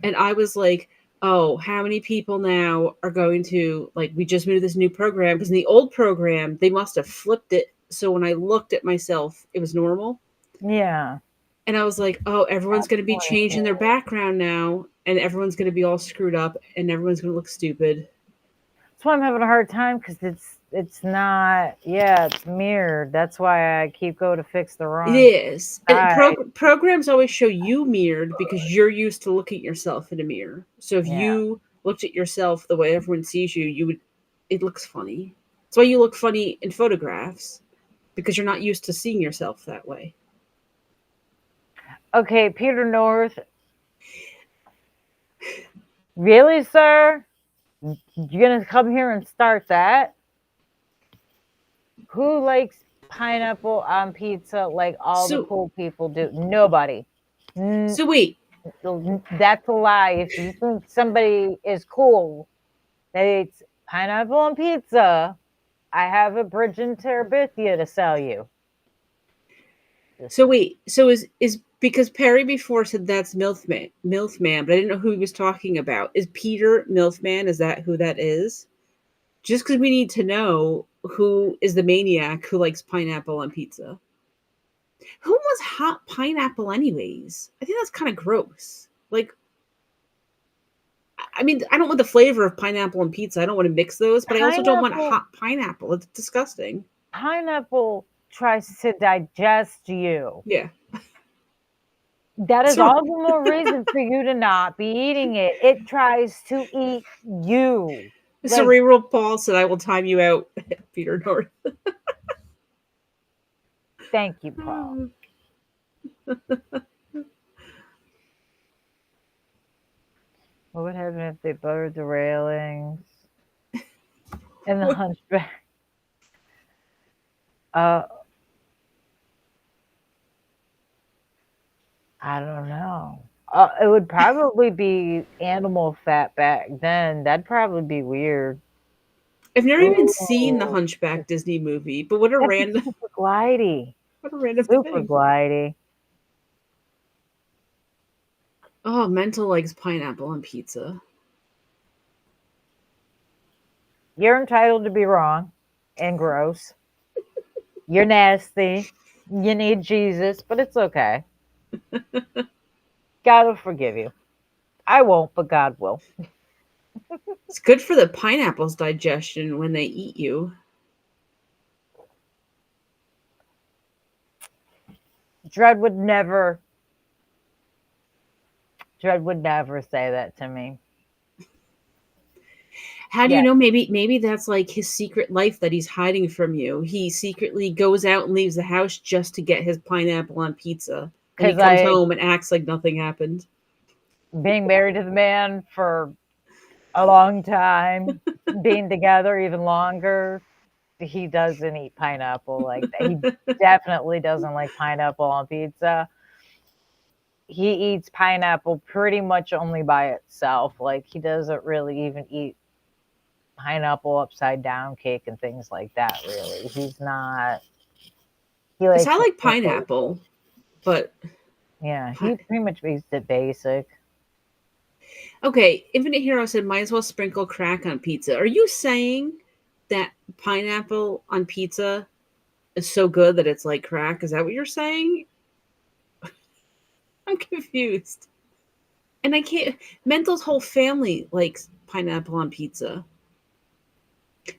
And I was like, oh, how many people now are going to, like, we just moved to this new program because in the old program, they must have flipped it. So when I looked at myself, it was normal. Yeah. And I was like, oh, everyone's going to be changing their background now. And everyone's going to be all screwed up. And everyone's going to look stupid. That's why I'm having a hard time because it's not, it's mirrored. That's why I keep going to fix the wrong. It is. And programs always show you mirrored because you're used to looking at yourself in a mirror. So if you looked at yourself the way everyone sees you, it looks funny. That's why you look funny in photographs because you're not used to seeing yourself that way. Okay, Peter North. Really, sir? You're going to come here and start that? Who likes pineapple on pizza like all the cool people do? Nobody. So wait. That's a lie. If you think somebody is cool that eats pineapple on pizza, I have a bridge in Terabithia to sell you. So wait. So is because Perry before said that's Milfman, but I didn't know who he was talking about. Is Peter Milfman? Is that who that is? Just because we need to know who is the maniac who likes pineapple on pizza. Who wants hot pineapple anyways? I think that's kind of gross. Like, I mean, I don't want the flavor of pineapple and pizza. I don't want to mix those, but I also don't want hot pineapple. It's disgusting. Pineapple tries to digest you. Yeah. That is all the more reason for you to not be eating it. It tries to eat you. Cerebral Paul said, I will time you out, Peter North. Thank you, Paul. What would happen if they buttered the railings and the What? hunchback? Uh, I don't know. It would probably be animal fat back then. That'd probably be weird. I've never even seen the Ooh, Hunchback Disney movie, but what a that'd be random, super glidey. what a random Super thing. glidey. Oh, Mental likes pineapple on pizza. You're entitled to be wrong and gross. You're nasty. You need Jesus, but it's okay. God will forgive you. I won't, but God will. It's good for the pineapple's digestion when they eat you. Dread would never say that to me. How do you Yeah, know? Maybe that's like his secret life that he's hiding from you. He secretly goes out and leaves the house just to get his pineapple on pizza. And he because comes I home and acts like nothing happened. being married to the man for a long time, being together even longer, he doesn't eat pineapple like that. He definitely doesn't like pineapple on pizza. He eats pineapple pretty much only by itself. Like he doesn't really even eat pineapple upside down cake and things like that. Really, he's not. He Because I likes it like simple. pineapple, but Yeah, he pretty much eats it basic. okay. Infinite Hero said, "Might as well sprinkle crack on pizza." Are you saying that pineapple on pizza is so good that it's like crack? Is that what you're saying? I'm confused. And I can't. Mental's whole family likes pineapple on pizza.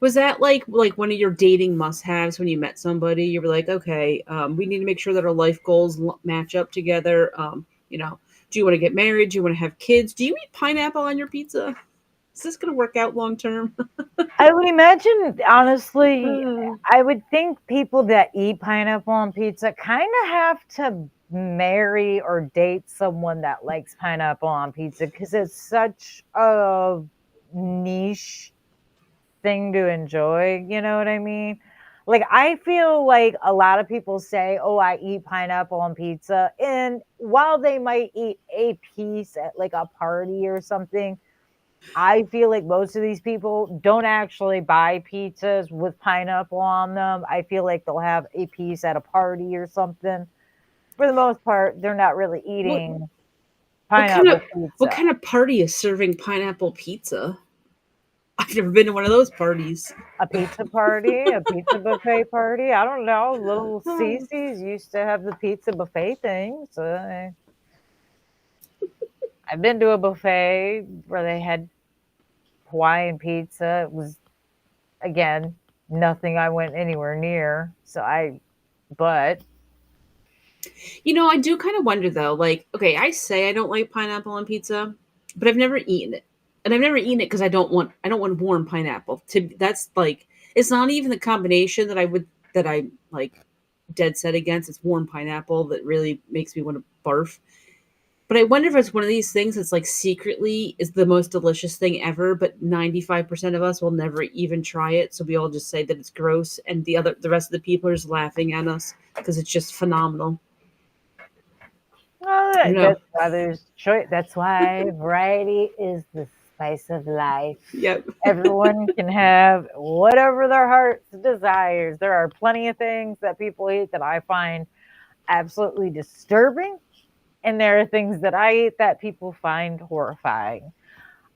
Was that like one of your dating must-haves when you met somebody? You were like, okay, we need to make sure that our life goals match up together. Do you want to get married? Do you want to have kids? Do you eat pineapple on your pizza? Is this going to work out long term? I would imagine, honestly, Uh, I would think people that eat pineapple on pizza kind of have to marry or date someone that likes pineapple on pizza because it's such a niche thing to enjoy. You know what I mean? Like, I feel like a lot of people say, oh, I eat pineapple on pizza. And while they might eat a piece at like a party or something, I feel like most of these people don't actually buy pizzas with pineapple on them. I feel like they'll have a piece at a party or something. For the most part, they're not really what eating what kind of pineapple what pizza. kind of party is serving pineapple pizza? I've never been to one of those parties. A pizza party, a pizza buffet party. I don't know. Little Oh. Cece's used to have the pizza buffet things. I've been to a buffet where they had Hawaiian pizza. It was, again, nothing I went anywhere near. But I do kind of wonder though. Like, okay, I say I don't like pineapple on pizza, but I've never eaten it, and I've never eaten it because I don't want warm pineapple. That's like it's not even the combination that I like dead set against. It's warm pineapple that really makes me want to barf. But I wonder if it's one of these things that's like secretly is the most delicious thing ever, but 95% of us will never even try it. So we all just say that it's gross, and the rest of the people are just laughing at us because it's just phenomenal. well, I don't know. that's why there's choice. That's why variety is the spice of life. Yep. Everyone can have whatever their heart desires. There are plenty of things that people eat that I find absolutely disturbing, and there are things that I eat that people find horrifying.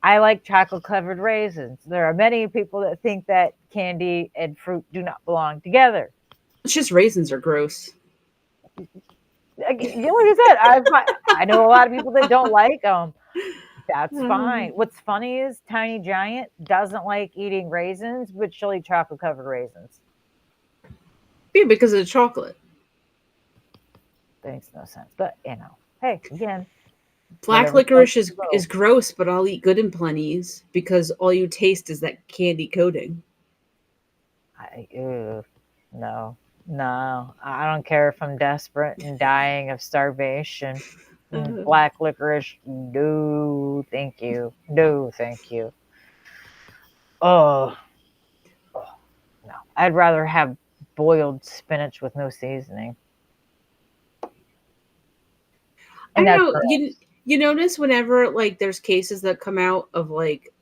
I like chocolate covered raisins. There are many people that think that candy and fruit do not belong together. It's just raisins are gross. Like I said, I know a lot of people that don't like them. That's fine. Um, What's funny is Tiny Giant doesn't like eating raisins, but she'll eat chocolate covered raisins. yeah, because of the chocolate. Makes no sense. But hey, again, Black whatever floats licorice is your is boat. gross, but I'll eat good in plenties because all you taste is that candy coating. No. No, I don't care if I'm desperate and dying of starvation. Uh, Black licorice, no, thank you. No, thank you. Oh, no. I'd rather have boiled spinach with no seasoning. I And don't that's know. for You notice whenever like there's cases that come out of like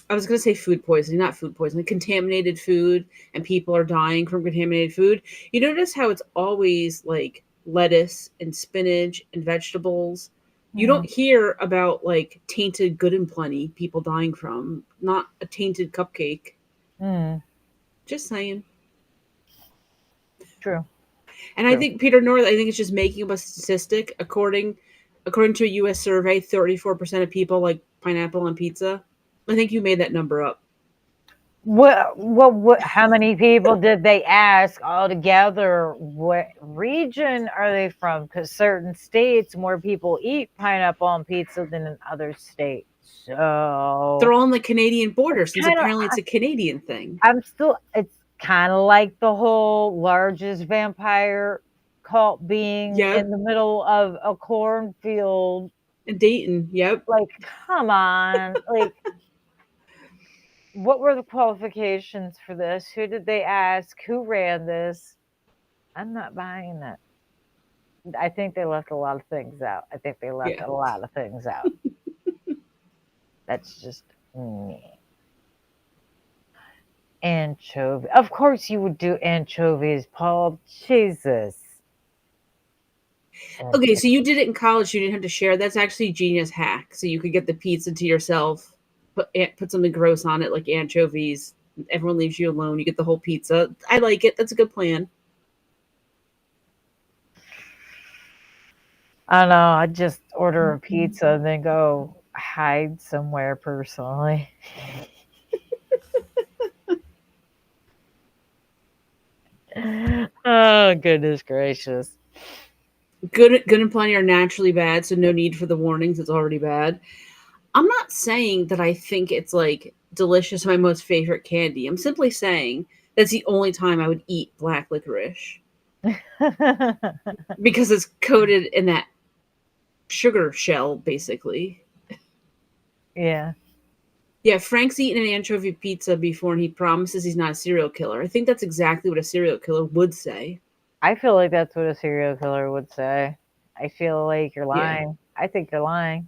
I was gonna say food poisoning, not food poisoning, contaminated food, and people are dying from contaminated food. You notice how it's always like lettuce and spinach and vegetables. You don't Mhm. hear about like tainted good and plenty people dying from, not a tainted cupcake. Mm, Just saying. true, And I true. think Peter North, I think it's just making up a statistic. According to a US survey, 34% of people like pineapple on pizza. I think you made that number up. How many people did they ask altogether? What region are they from? Because certain states, more people eat pineapple on pizza than in other states. They're So all on the Canadian border it's since kind of, apparently it's a Canadian thing. it's kind of like the whole largest vampire cult being Yep. in the middle of a cornfield. And Dayton. Yep. Like, come on. Like, what were the qualifications for this? Who did they ask? Who ran this? I'm not buying it. I think they left a lot of things out. I think they left Yeah. a lot of things out. That's just me. Anchovy. Of course you would do anchovies, Paul. Jesus. Okay, so Anchovy. you did it in college. You didn't have to share. That's actually a genius hack. So you could get the pizza to yourself, put something gross on it like anchovies. Everyone leaves you alone. You get the whole pizza. I like it. That's a good plan. I don't know. I just order a pizza and then go hide somewhere personally. Oh, goodness gracious. Good and plenty are naturally bad, so no need for the warnings. It's already bad. I'm not saying that I think it's like delicious, my most favorite candy. I'm simply saying that's the only time I would eat black licorice because it's coated in that sugar shell, basically. Yeah. Yeah, Frank's eaten an anchovy pizza before and he promises he's not a serial killer. I think that's exactly what a serial killer would say. I feel like that's what a serial killer would say. I feel like you're Yeah. lying. I think you're lying.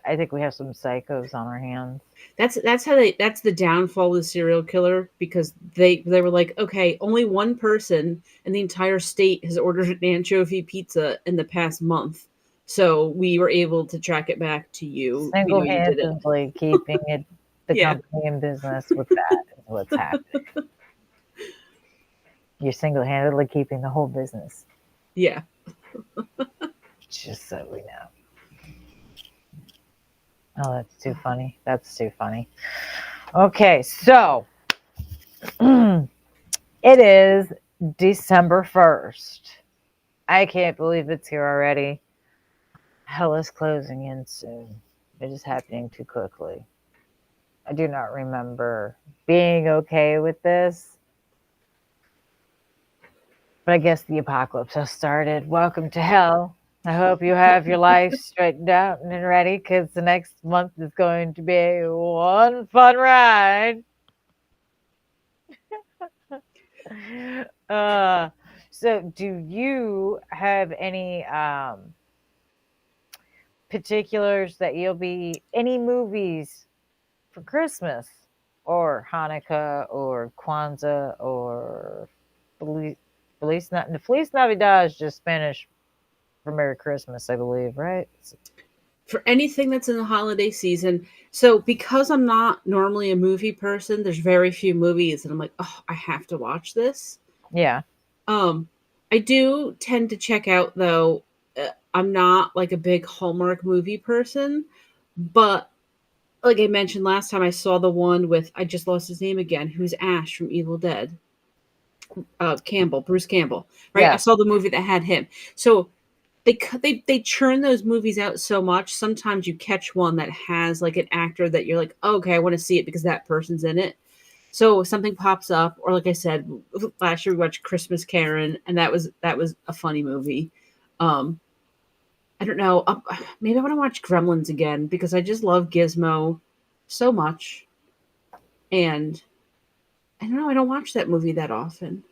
I think we have some psychos on our hands. That's the downfall of the serial killer because they were like, okay, only one person in the entire state has ordered an anchovy pizza in the past month. So we were able to track it back to you. We know you did it. Single-handedly keeping the Yeah. company in business with that is what's happening. You're single-handedly keeping the whole business. Yeah. Just so we know. Oh, that's too funny. That's too funny. Okay, so it is December 1st. I can't believe it's here already. Hell is closing in soon. It is happening too quickly. I do not remember being okay with this, but I guess the apocalypse has started. Welcome to hell. I hope you have your life straightened out and ready because the next month is going to be one fun ride. Uh, so, do you have any particulars that you'll be any movies for Christmas or Hanukkah or Kwanzaa or Feliz Navidad is just Spanish for Merry Christmas, I believe, right? For anything that's in the holiday season. So because I'm not normally a movie person, there's very few movies and I'm like, oh, I have to watch this. Yeah. Um, I do tend to check out though. I'm not like a big Hallmark movie person, but like I mentioned last time, I saw the one with I just lost his name again. Who's Ash from Evil Dead? Campbell, Bruce Campbell. Right? I Yes. saw the movie that had him. So they churn those movies out so much. Sometimes you catch one that has like an actor that you're like, oh, okay, I want to see it because that person's in it. So if something pops up, or like I said, last year we watched Christmas Karen, and that was a funny movie. Um, I don't know. Maybe I want to watch Gremlins again because I just love Gizmo so much, and I don't know. I don't watch that movie that often.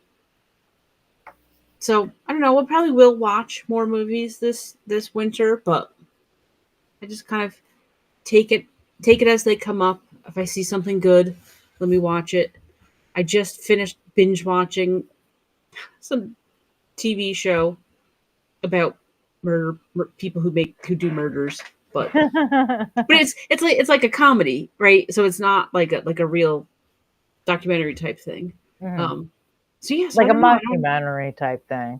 So I don't know. We'll probably will watch more movies this winter, but I just kind of take it take it as they come up. If I see something good, let me watch it. I just finished binge watching some TV show about people who do murders, but it's like a comedy, right? So it's not like a real documentary type thing. Mhm. Um, so yeah, so I Like a don't know. I don't mockumentary type thing.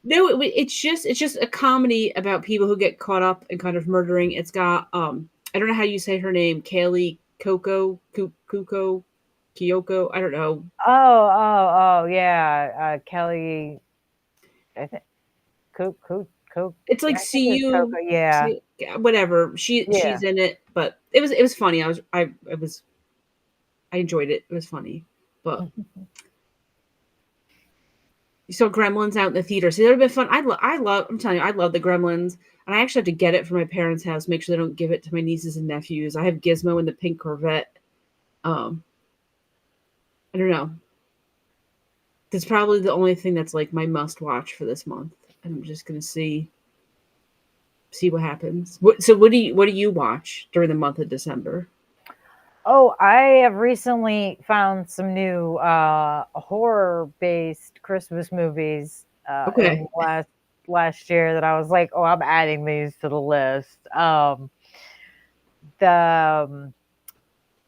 no, it's just a comedy about people who get caught up in kind of murdering. It's got I don't know how you say her name, Kaylee Kuko Kyoko. I don't know. Oh, yeah. Kelly, I think Coke. It's like I think it's Coco. Yeah, whatever. yeah. She's in it, but it was funny. I enjoyed it. It was funny, but you saw Gremlins out in the theater. So that would have been fun. I love. I'm telling you, I love the Gremlins, and I actually have to get it from my parents' house. Make sure they don't give it to my nieces and nephews. I have Gizmo in the pink Corvette. Um, I don't know. That's probably the only thing that's like my must watch for this month, and I'm just gonna see what happens. What do you watch during the month of December? Oh, I have recently found some new horror-based Christmas movies in Okay. last year that I was like, oh, I'm adding these to the list. The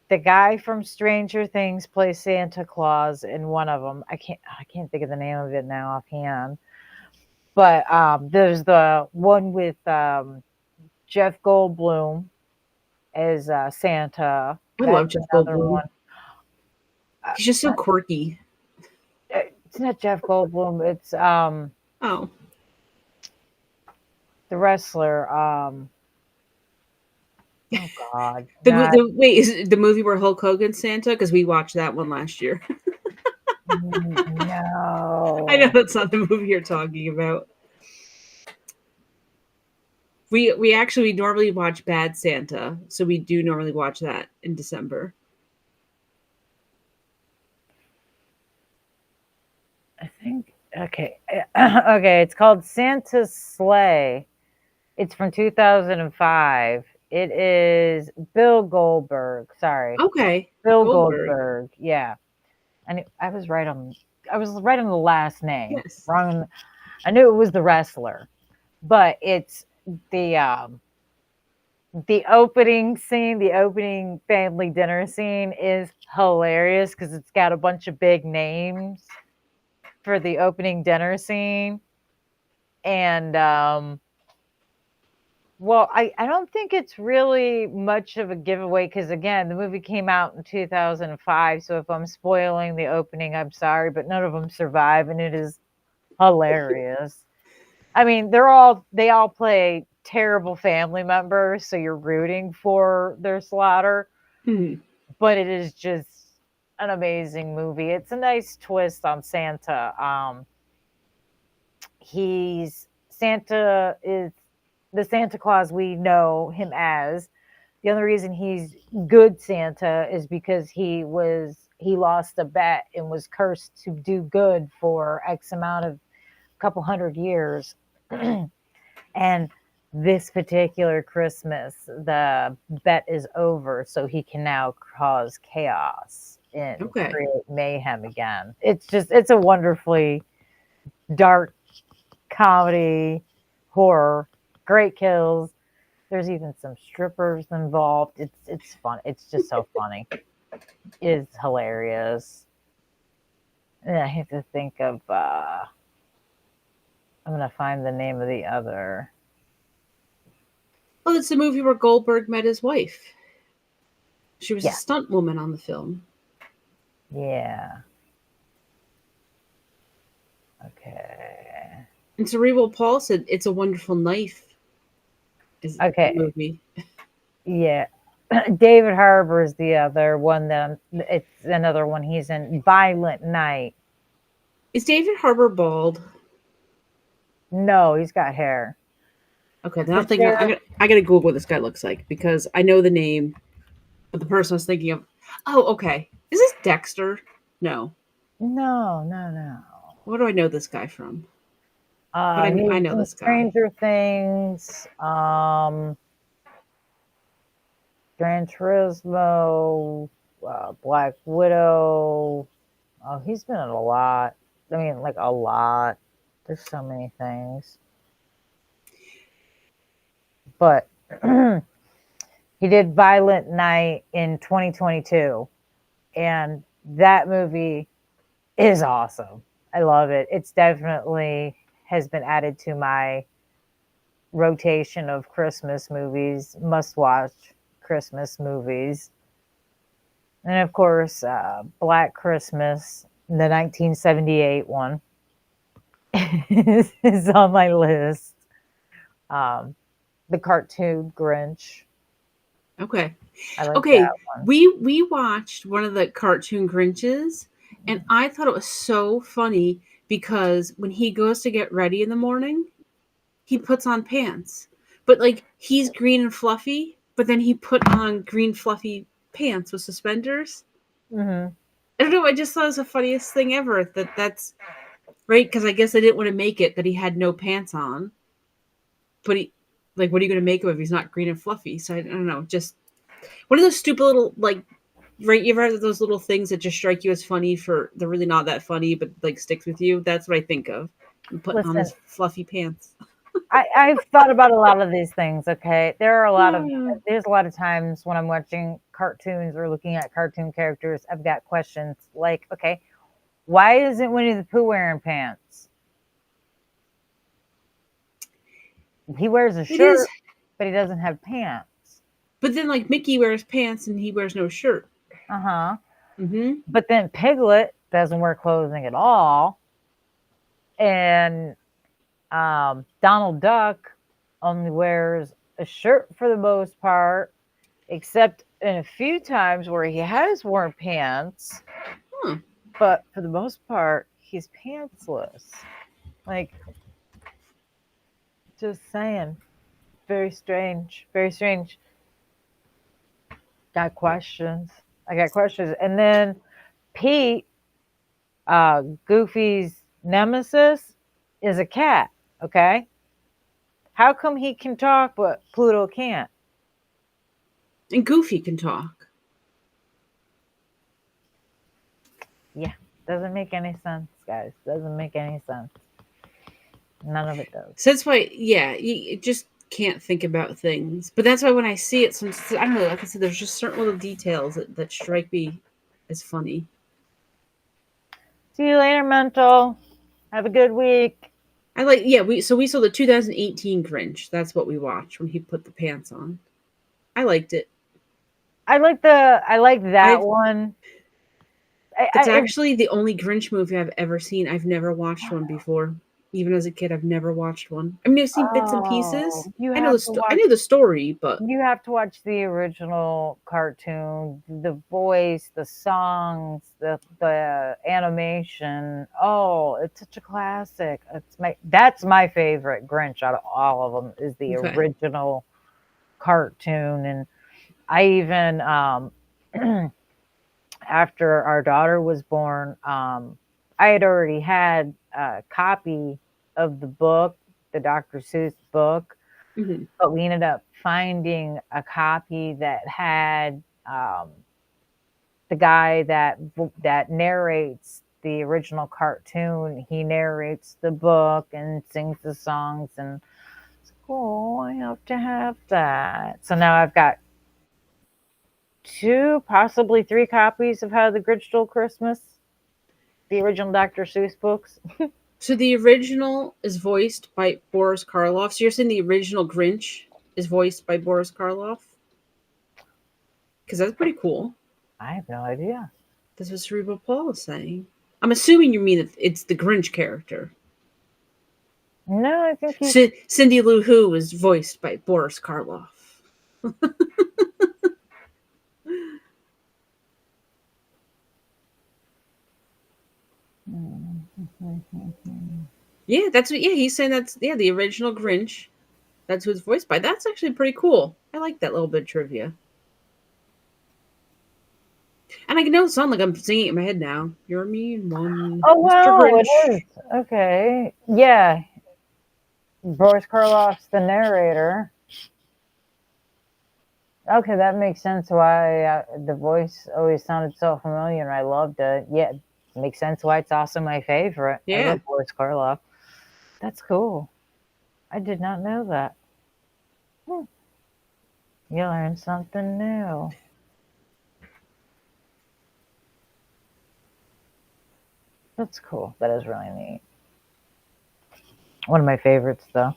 the guy from Stranger Things plays Santa Claus in one of them. I can't think of the name of it now offhand. But there's the one with Jeff Goldblum as Santa. I That's love Jeff another Goldblum. one. Uh, He's just so not, quirky. it's not Jeff Goldblum. It's Oh, the wrestler. Oh God, not wait, is it the movie where Hulk Hogan's Santa? Because we watched that one last year. I know no. that's not the movie you're talking about. We normally watch Bad Santa, so we do normally watch that in December. I think okay. Okay, it's called Santa's Sleigh. It's from 2005. It is Bill Goldberg. Sorry, Okay, Bill Goldberg. Goldberg. Yeah, and I was right on the last name. Yes. Wrong. I knew it was the wrestler, but it's the the opening scene, the opening family dinner scene is hilarious because it's got a bunch of big names for the opening dinner scene. And well, I don't think it's really much of a giveaway because again, the movie came out in 2005. So if I'm spoiling the opening, I'm sorry, but none of them survive, and it is hilarious. I mean, they all play terrible family members, so you're rooting for their slaughter, Hmm. but it is just an amazing movie. It's a nice twist on Santa. He's Santa is the Santa Claus we know him as. The only reason he's good Santa is because he lost a bet and was cursed to do good for X amount of couple hundred years. And this particular Christmas, the bet is over, so he can now cause chaos and Okay. create mayhem again. It's a wonderfully dark comedy horror, great kills. There's even some strippers involved. It's fun. It's just so funny. It's hilarious. And I have to think of I'm gonna find the name of the other. Well, it's the movie where Goldberg met his wife. She was a Yeah, stunt woman on the film. yeah. Okay. And Cerebral Paul said It's a Wonderful Knife is the Okay. movie. Yeah. David Harbour is the other one it's another one he's in. Violent Night. Is David Harbour bald? No, he's got hair. Okay, then The I'm thinking sheriff. I gotta Google what this guy looks like because I know the name, but the person I was thinking of. Oh, okay. Is this Dexter? No. No, no, no. What do I know this guy from? But He I was know in this guy. Stranger Things, Gran Turismo, Black Widow. Oh, he's been in a lot. I mean, like a lot. There's so many things. But he did Violent Night in 2022. And that movie is awesome. I love it. It's definitely has been added to my rotation of Christmas movies, must watch Christmas movies. And of course, Black Christmas, the 1978 one, is on my list. Um, the cartoon Grinch. Okay. I like Okay. that one. We watched one of the cartoon Grinches, and I thought it was so funny because when he goes to get ready in the morning, he puts on pants. But like he's green and fluffy, but then he put on green fluffy pants with suspenders. Mm-hmm. I don't know. I just thought it was the funniest thing ever. That's right because I guess they didn't want to make it that he had no pants on. But he, like, what are you going to make him if he's not green and fluffy? So I don't know. Just one of those stupid little like, right? You ever have those little things that just strike you as funny for they're really not that funny, but like sticks with you. That's what I think of. I'm putting on Listen, his fluffy pants. I've thought about a lot of these things. Okay, Yeah. there's a lot of times when I'm watching cartoons or looking at cartoon characters, I've got questions like, okay, why isn't Winnie the Pooh wearing pants? He wears a It is. shirt, but he doesn't have pants. But then, like, Mickey wears pants and he wears no shirt. Uh huh. Mm-hmm. But then Piglet doesn't wear clothing at all, and Donald Duck only wears a shirt for the most part, except in a few times where he has worn pants. Huh. But for the most part, he's pantsless. Like, just saying. Very strange. Very strange. Got questions. I got questions. And then Pete, Goofy's nemesis, is a cat. Okay. How come he can talk but Pluto can't? And Goofy can talk. Yeah. Doesn't make any sense, guys. Doesn't make any sense. None of it does. So that's why, yeah, you just can't think about things. But that's why when I see it, some I don't know. Like I said, there's just certain little details that strike me as funny. See you later, Mental. Have a good week. I like, yeah. We saw the 2018 Grinch. That's what we watched when he put the pants on. I liked it. I like that I've one. It's actually the only Grinch movie I've ever seen. I've never watched one before. Even as a kid, I've never watched one. I mean, I've seen bits and pieces. You I know have to I watch. knew the story, but You have to watch the original cartoon, the voice, the songs, the animation. Oh, it's such a classic. That's my favorite Grinch out of all of them is the okay. original cartoon. And I even after our daughter was born, I had already had a copy of the book, the Dr. Seuss book, Mm-hmm. but we ended up finding a copy that had the guy that narrates the original cartoon. He narrates the book and sings the songs, and it's cool. I have to have that. So now I've got 2, possibly 3 copies of How the Grinch Stole Christmas, the original Dr. Seuss books. So the original is voiced by Boris Karloff. So you're saying the original Grinch is voiced by Boris Karloff? Because that's pretty cool. I have no idea. That's what Cerebral Paul is saying. I'm assuming you mean that it's the Grinch character. No, I think he's. Cindy Lou Who is voiced by Boris Karloff. Yeah, that's what. Yeah, he's saying that's the original Grinch. That's who it's voiced by. That's actually pretty cool. I like that little bit of trivia. And I know it sound like I'm singing it in my head now. You're me and one, Oh Mr. wow, it Grinch. is. Okay. Yeah. Boris Karloff's the narrator. Okay, that makes sense why the voice always sounded so familiar and I loved it. Yeah, makes sense why it's also my favorite. I Yeah. love Boris Karloff. That's cool. I did not know that. Hmm. You learned something new. That's cool. That is really neat. One of my favorites, though.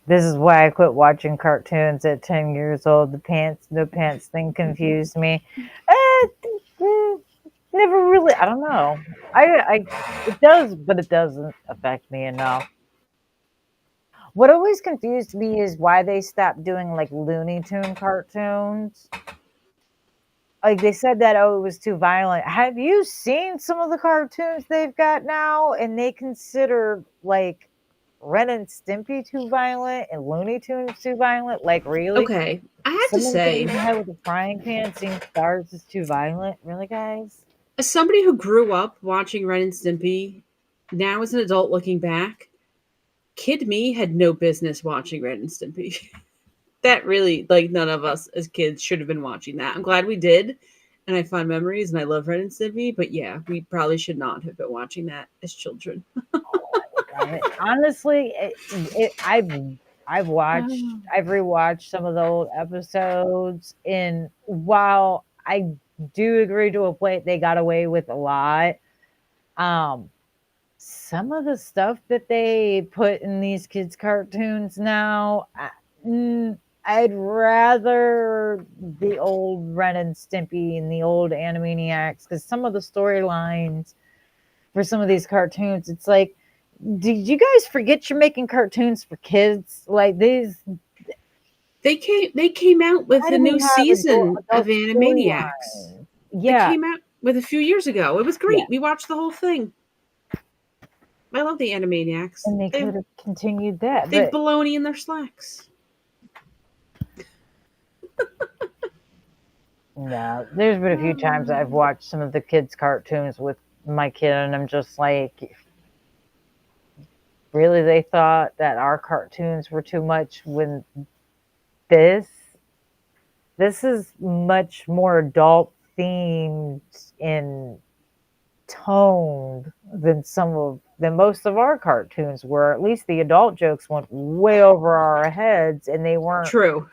This is why I quit watching cartoons at 10 years old. No pants thing confused me. Never really, I don't know. It does, but it doesn't affect me enough. What always confused me is why they stopped doing like Looney Tune cartoons. Like they said that, oh, it was too violent. Have you seen some of the cartoons they've got now? And they consider like Ren and Stimpy too violent and Looney Tunes too violent? Like really? Okay. I have to Someone getting say, in the head with a frying pan seeing stars is too violent? Really, guys? as somebody who grew up watching Ren and Stimpy, now as an adult looking back, kid me had no business watching Ren and Stimpy. That really, like, none of us as kids should have been watching that. I'm glad we did, and I fond memories, and I love Ren and Stimpy, but yeah, we probably should not have been watching that as children. Honestly, I've rewatched some of the old episodes, and while I do agree to a point they got away with a lot, um, some of the stuff that they put in these kids' cartoons now, I'd rather the old Ren and Stimpy and the old Animaniacs because some of the storylines for some of these cartoons, it's like, did you guys forget you're making cartoons for kids? Like these, They came out with why a do we new have season of adult Animaniacs. storylines? They Yeah, came out with a few years ago. It was yeah, great. We watched the whole thing. I love the Animaniacs. and they They've could have continued that, they've but baloney in their slacks. no. There's been a few times I've watched some of the kids' cartoons with my kid, and I'm just like, really, they thought that our cartoons were too much when this this is much more adult themed and toned than most of our cartoons were. At least the adult jokes went way over our heads and they weren't True.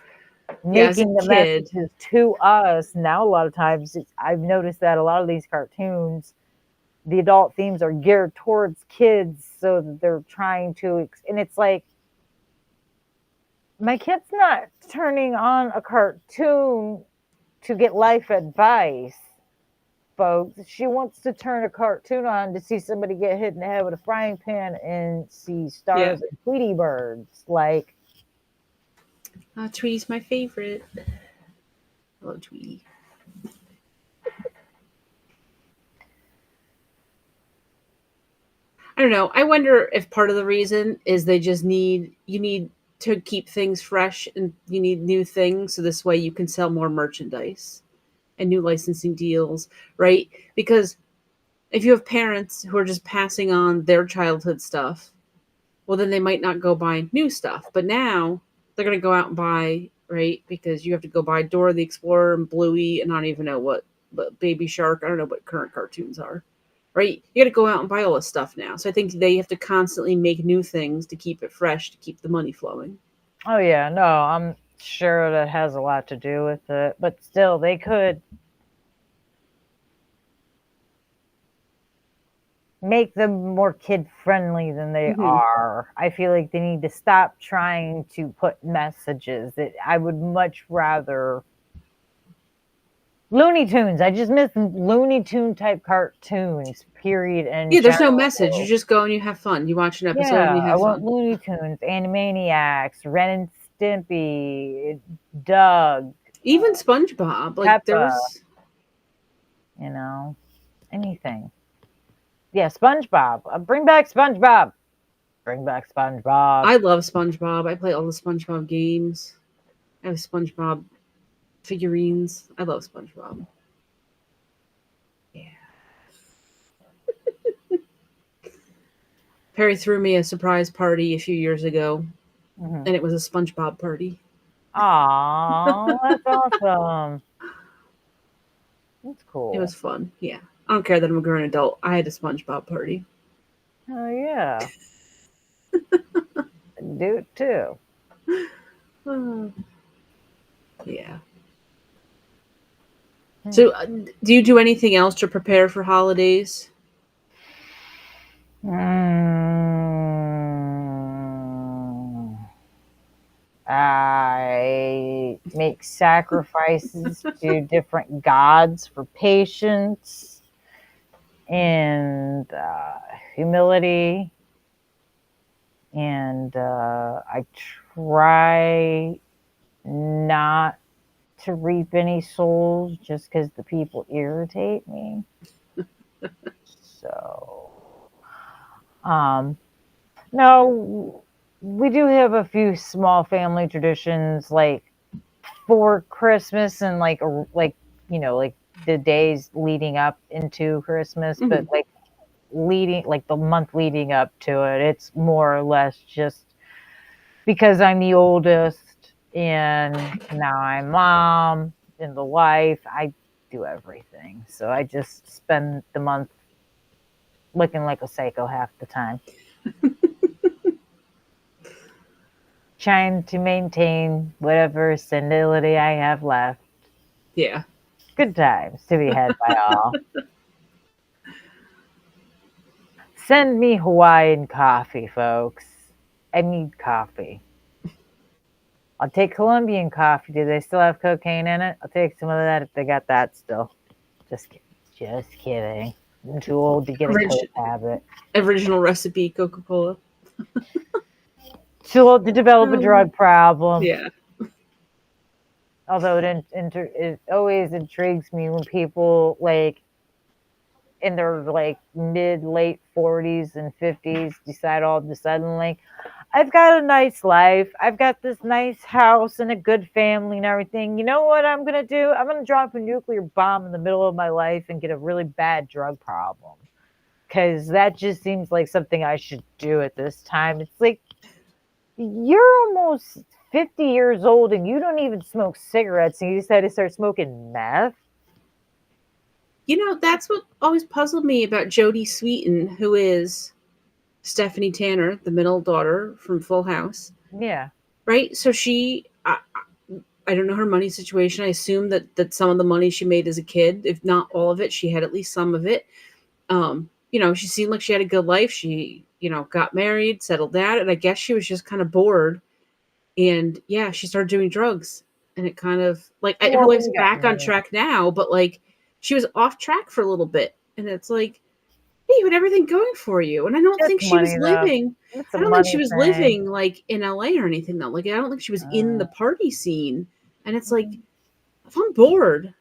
Yeah, as a making the kid, messages to us. Now a lot of times I've noticed that a lot of these cartoons, the adult themes are geared towards kids, so that they're trying to, and it's like, my kid's not turning on a cartoon to get life advice, folks. She wants to turn a cartoon on to see somebody get hit in the head with a frying pan and see yeah. stars and Tweety birds. Like, Tweety's my favorite. I love Tweety. I don't know. I wonder if part of the reason is they just need to keep things fresh and you need new things so this way you can sell more merchandise and new licensing deals, right? Because if you have parents who are just passing on their childhood stuff, well then they might not go buy new stuff. But now they're going to go out and buy, right? Because you have to go buy Dora the Explorer and Bluey and I don't even know what but Baby Shark. I don't know what current cartoons are. Right? You got to go out and buy all this stuff now. So I think they have to constantly make new things to keep it fresh, to keep the money flowing. oh yeah, no, I'm sure that has a lot to do with it, but still, they could make them more kid friendly than they Hmm. are. I feel like they need to stop trying to put messages. That I would much rather Looney Tunes. I just miss Looney Tune type cartoons. Period. In Yeah, there's no message. You general. just go and you have fun. You watch an episode and Yeah, you I have want fun. Looney Tunes, Animaniacs, Ren and Stimpy, Doug. Even SpongeBob, like Peppa, there's you know, anything. Yeah, SpongeBob. Bring back SpongeBob. Bring back SpongeBob. I love SpongeBob. I play all the SpongeBob games. I have SpongeBob figurines. I love SpongeBob. Yeah. Perry threw me a surprise party a few years ago, Mm-hmm. and it was a SpongeBob party. Aw, that's awesome. That's It cool. was fun. Yeah. I don't care that I'm a grown adult. I had a SpongeBob party. Oh yeah, I do it too. Yeah. Hmm. So, do you do anything else to prepare for holidays? Mm, I make sacrifices to different gods for patience and humility, and I try not to reap any souls just because the people irritate me. So, um, no, we do have a few small family traditions, like for Christmas and like like the days leading up into Christmas, but Hmm. like leading like the month leading up to it, it's more or less just because I'm the oldest and now I'm mom and the wife. I do everything, so I just spend the month looking like a psycho half the time, trying to maintain whatever senility I have left. Yeah. Good times to be had by all. Send me Hawaiian coffee, folks. I need coffee. I'll take Colombian coffee. Do they still have cocaine in it? I'll take some of that if they got that still. Just kidding. Just kidding. I'm too old to get a Orig- coke habit. Original recipe Coca Cola. Too old to develop a drug problem. Yeah. Although it always intrigues me when people like in their like mid late 40s and 50s decide all of a sudden like I've got a nice life, I've got this nice house and a good family and everything. You know what I'm gonna do? I'm gonna drop a nuclear bomb in the middle of my life and get a really bad drug problem, because that just seems like something I should do at this time. It's like you're almost 50 years old and you don't even smoke cigarettes and you decide to start smoking meth. That's what always puzzled me about Jodie Sweetin, who is Stephanie Tanner, the middle daughter from Full House, Yeah. right? So I don't know her money situation. I assume that some of the money she made as a kid, if not all of it, she had at least some of it. She seemed like she had a good life. She, got married, settled down, and I guess she was just kind of bored. And yeah, she started doing drugs. And it kind of like I Well, know when it's you got back on money, track now, but like she was off track for a little bit. And it's like, hey, you had everything going for you. And I don't it's think she was money though. living It's a I don't think she money was thing. living like in LA or anything though. Like I don't think she was in Uh, the party scene. And it's like, if I'm bored,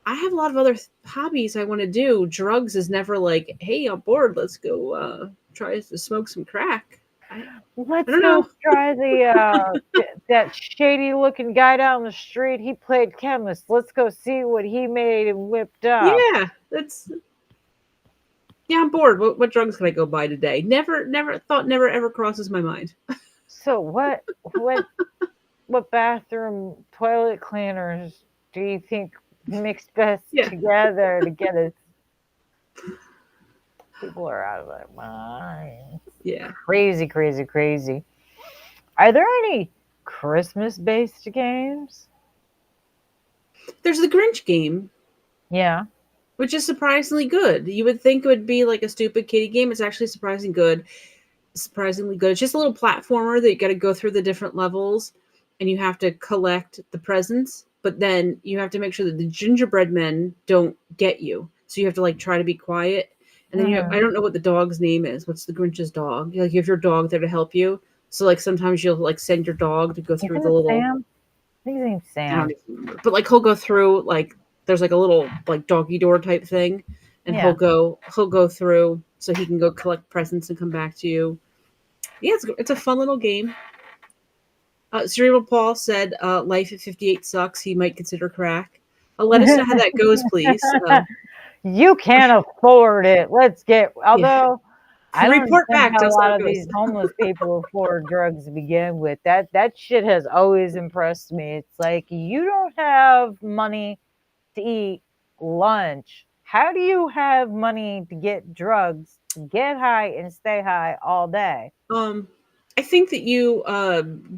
I have a lot of other hobbies I want to do. Drugs is never like, hey, I'm bored. Let's go try to smoke some crack. I let's don't go know. try that shady looking guy down the street. He played chemist. Let's go see what he made and whipped up. Yeah, that's yeah. I'm bored. What drugs can I go buy today? Never thought. Never ever crosses my mind. So what bathroom toilet cleaners do you think mixed best Yeah. together to get us? People are out of their minds. Yeah. Crazy, crazy, crazy. Are there any Christmas based games? There's the Grinch game, Yeah. which is surprisingly good. You would think it would be like a stupid kiddie game. It's actually surprisingly good. Surprisingly good. It's just a little platformer that you got to go through the different levels, and you have to collect the presents. But then you have to make sure that the gingerbread men don't get you. So you have to like try to be quiet. And then I Hmm. don't know what the dog's name is. What's the Grinch's dog? Like you have your dog there to help you. So like sometimes you'll like send your dog to go You through think the it's little. Sam? think his name's I don't Sam. even remember. But like he'll go through like there's like a little like doggy door type thing, and Yeah. he'll go through so he can go collect presents and come back to you. Yeah, it's a fun little game. Cerebral Paul said, "Life at 58 sucks. He might consider crack." Let us know how that goes, please. You can't afford it. Let's get, Yeah, although I don't report understand back. how Tell a us how lot it of goes. these homeless people afford drugs to begin with. That shit has always impressed me. It's like you don't have money to eat lunch. How do you have money to get drugs, to get high and stay high all day? I think that you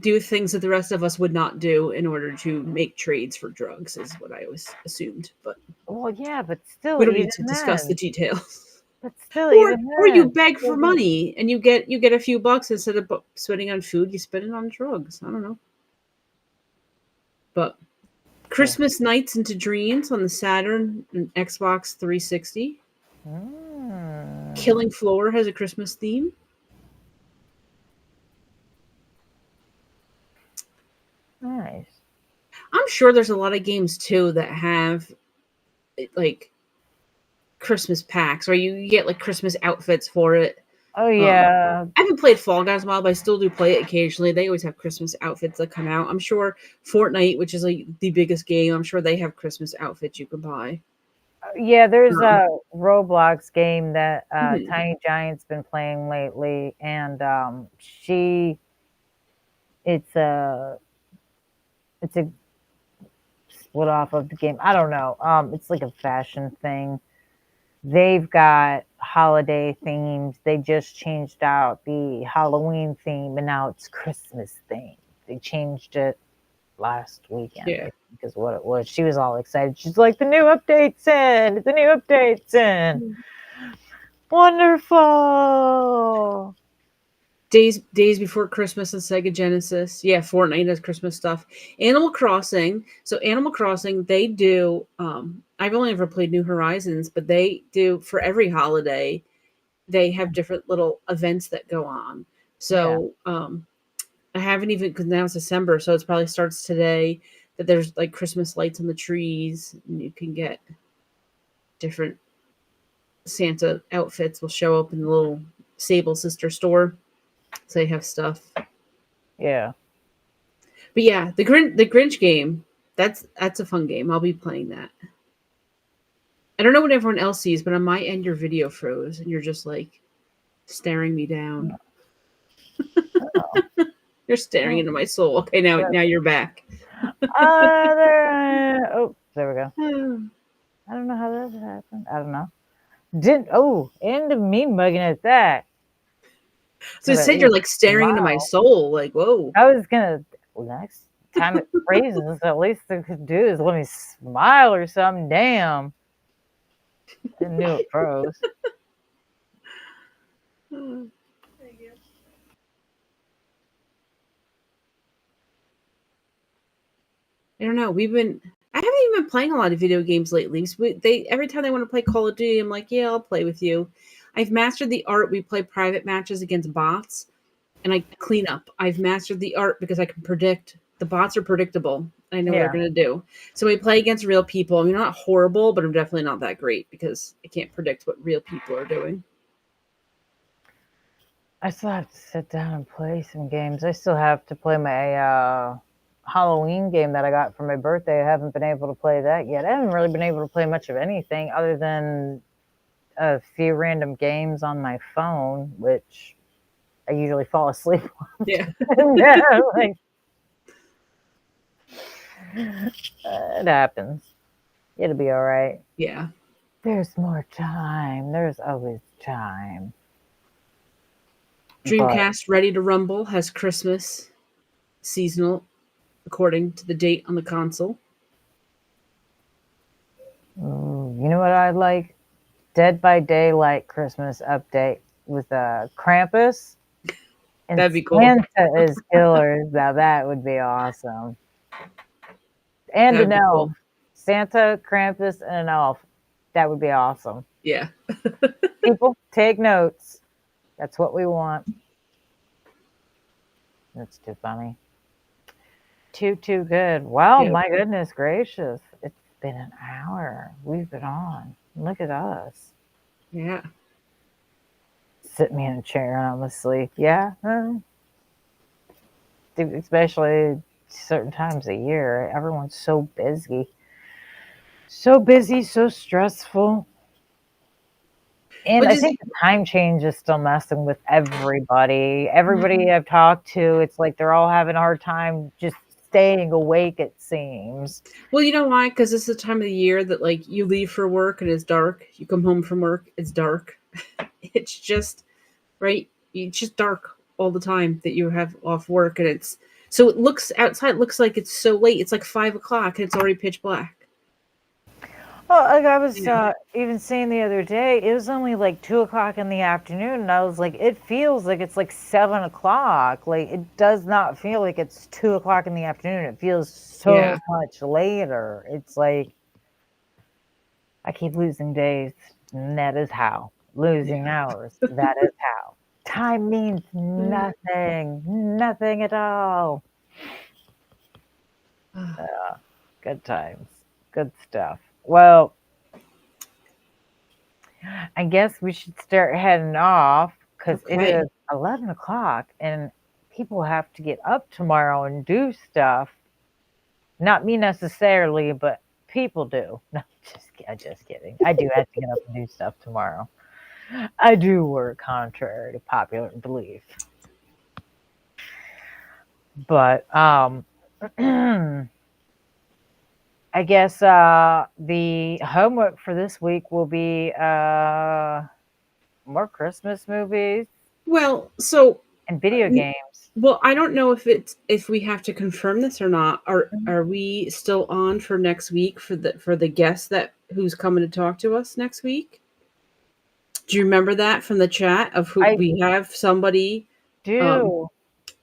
do things that the rest of us would not do in order to make trades for drugs, is what I always assumed. But Well, yeah, but still, we don't even need to discuss the then, details. but still, Or even you then, beg for still do. money and you get a few bucks instead of spending on food, you spend it on drugs. I don't know. But True. Christmas Nights into Dreams on the Saturn and Xbox 360. Mm, Killing Floor has a Christmas theme. nice. I'm sure there's a lot of games too that have like Christmas packs, or you get like Christmas outfits for it. Oh Um, yeah, I haven't played Fall Guys in a while, but I still do play it occasionally. They always have Christmas outfits that come out. I'm sure Fortnite, which is like the biggest game, I'm sure they have Christmas outfits you can buy. yeah. There's Um, a Roblox game that mhm. Tiny Giant's been playing lately, and she it's a it's a split off of the game. I don't know. It's like a fashion thing. They've got holiday themes. They just changed out the Halloween theme, and now it's Christmas theme. They changed it last weekend, I Yeah. think is what it was. She was all excited. She's like, the new update's in. The new update's in. Wonderful. Days before Christmas and Sega Genesis. Yeah, Fortnite has Christmas stuff. Animal Crossing. So Animal Crossing, they do. I've only ever played New Horizons, but they do for every holiday. They have different little events that go on. Yeah. So I haven't even because now it's December, so it probably starts today. That there's like Christmas lights on the trees, and you can get different Santa outfits. Will show up in the little Sable Sister store. So they have stuff. Yeah. But yeah, the Grinch game. That's a fun game. I'll be playing that. I don't know what everyone else sees, but on my end, your video froze, and you're just like staring me down. You're staring into my soul. Okay, now you're back. There we go. I don't know how that happened. I don't know. Didn't and me mugging at that. So it But at said you're least like staring into my smile. soul. Like whoa. I was gonna next time it freezes, at least they could do is let me smile or something. Damn. I knew it froze. I don't know. I haven't even been playing a lot of video games lately. So they every time they want to play Call of Duty, I'm like, yeah, I'll play with you. I've mastered the art. We play private matches against bots, and I clean up. I've mastered the art because I can predict. The bots are predictable. I know what they're Yeah. going to do. So we play against real people. I mean, I'm not horrible, but I'm definitely not that great because I can't predict what real people are doing. I still have to sit down and play some games. I still have to play my Halloween game that I got for my birthday. I haven't been able to play that yet. I haven't really been able to play much of anything other than a few random games on my phone, which I usually fall asleep on. Yeah. Like, it happens. It'll be all right. Yeah. There's more time. There's always time. But Dreamcast Ready to Rumble has Christmas seasonal according to the date on the console. you know what I'd like? Dead by Daylight Christmas update with Krampus and That'd be cool. Santa is killer. Now that would be awesome. And That'd an be elf. cool. Santa, Krampus, and an elf. That would be awesome. Yeah. People, take notes. That's what we want. That's too funny. Too good. Well, Yep. my goodness gracious. It's been an hour. We've been on. Look at us. Yeah. Sit me in a chair and I'm asleep. Yeah. Especially certain times of year. Everyone's so busy. So busy, so stressful. And But I just think the time change is still messing with everybody. Mhm. Everybody I've talked to, it's like they're all having a hard time just staying awake, it seems. Well, you know why? Because it's the time of the year that like you leave for work and it's dark. You come home from work, it's dark. It's just right. It's just dark all the time that you have off work, and it's so it looks outside. It looks like it's so late. It's like 5 o'clock, and it's already pitch black. Well, like I was Yeah. even saying the other day, it was only like 2 o'clock in the afternoon, and I was like, it feels like it's like 7 o'clock. Like it does not feel like it's 2 o'clock in the afternoon. It feels Yeah. so much later. It's like I keep losing days, and that is how. Losing Yeah. hours, that is how. Time means nothing, nothing at all. Good times, good stuff. Well, I guess we should start heading off because it Okay. is 11 o'clock and people have to get up tomorrow and do stuff. Not me necessarily, but people do. No, just kidding. I do have to get up and do stuff tomorrow. I do work contrary to popular belief. But I guess the homework for this week will be more Christmas movies Well, so and video games. well, I don't know if we have to confirm this or not. Mhm. Are we still on for next week for the guest that who's coming to talk to us next week? Do you remember that from the chat of who I we have somebody um do.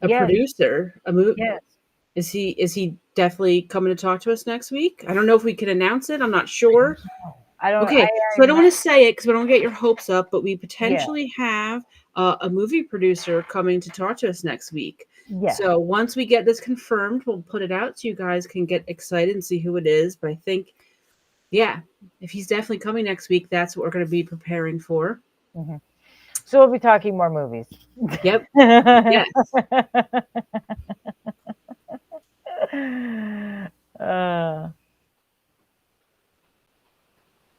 a Yes, producer, yes. is he definitely coming to talk to us next week? I don't know if we can announce it. I'm not sure. I don't. Okay, so I I'm don't not. want to say it because we don't get your hopes up, but we Yeah. potentially have a movie producer coming to talk to us next week. Yes. So once we get this confirmed, we'll put it out so you guys can get excited and see who it is. But I think, yeah, if he's definitely coming next week, that's what we're going to be preparing for. Mhm. So we'll be talking more movies. Yep. Yes. uh,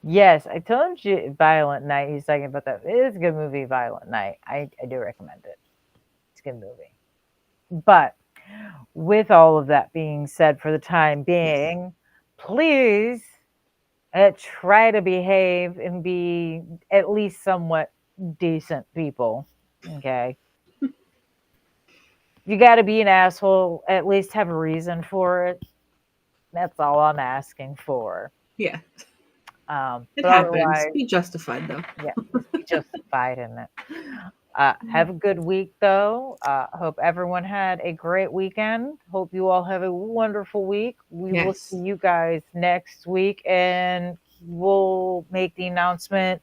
yes, I told you Violent Night. He's talking about that. It is a good movie, Violent Night. I do recommend it. It's a good movie. But with all of that being said, for the time Yes. being, please try to behave and be at least somewhat decent people. Okay. You got to be an asshole, at least have a reason for it. That's all I'm asking for. Yeah. It But happens. otherwise, Be justified though. yeah, just be justified in it. Have a good week, though. Hope everyone had a great weekend. Hope you all have a wonderful week. We will see Yes. you guys next week, and we'll make the announcement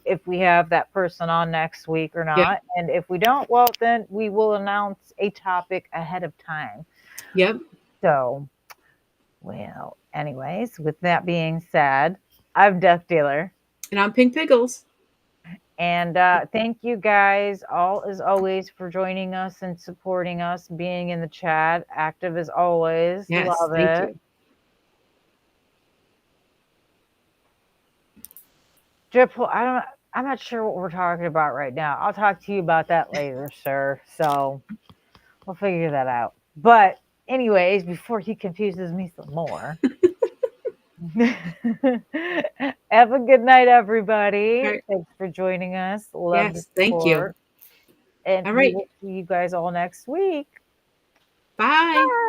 if we have that person on next week or Yep. not. And if we don't, well, then we will announce a topic ahead of time. Yep. So, well, anyways, with that being said, I'm Death Dealer. And I'm Pink Pickles. And thank you guys all as always for joining us and supporting us, being in the chat, active as always. Yes. Love Thank it. you. Dripple, I'm not sure what we're talking about right now. I'll talk to you about that later, sir. So we'll figure that out. But anyways, before he confuses me some more. Have a good night, All everybody. right. Thanks for joining us. Love the Yes. Thank you. support. And All we right. will see you guys all next week. Bye. Bye.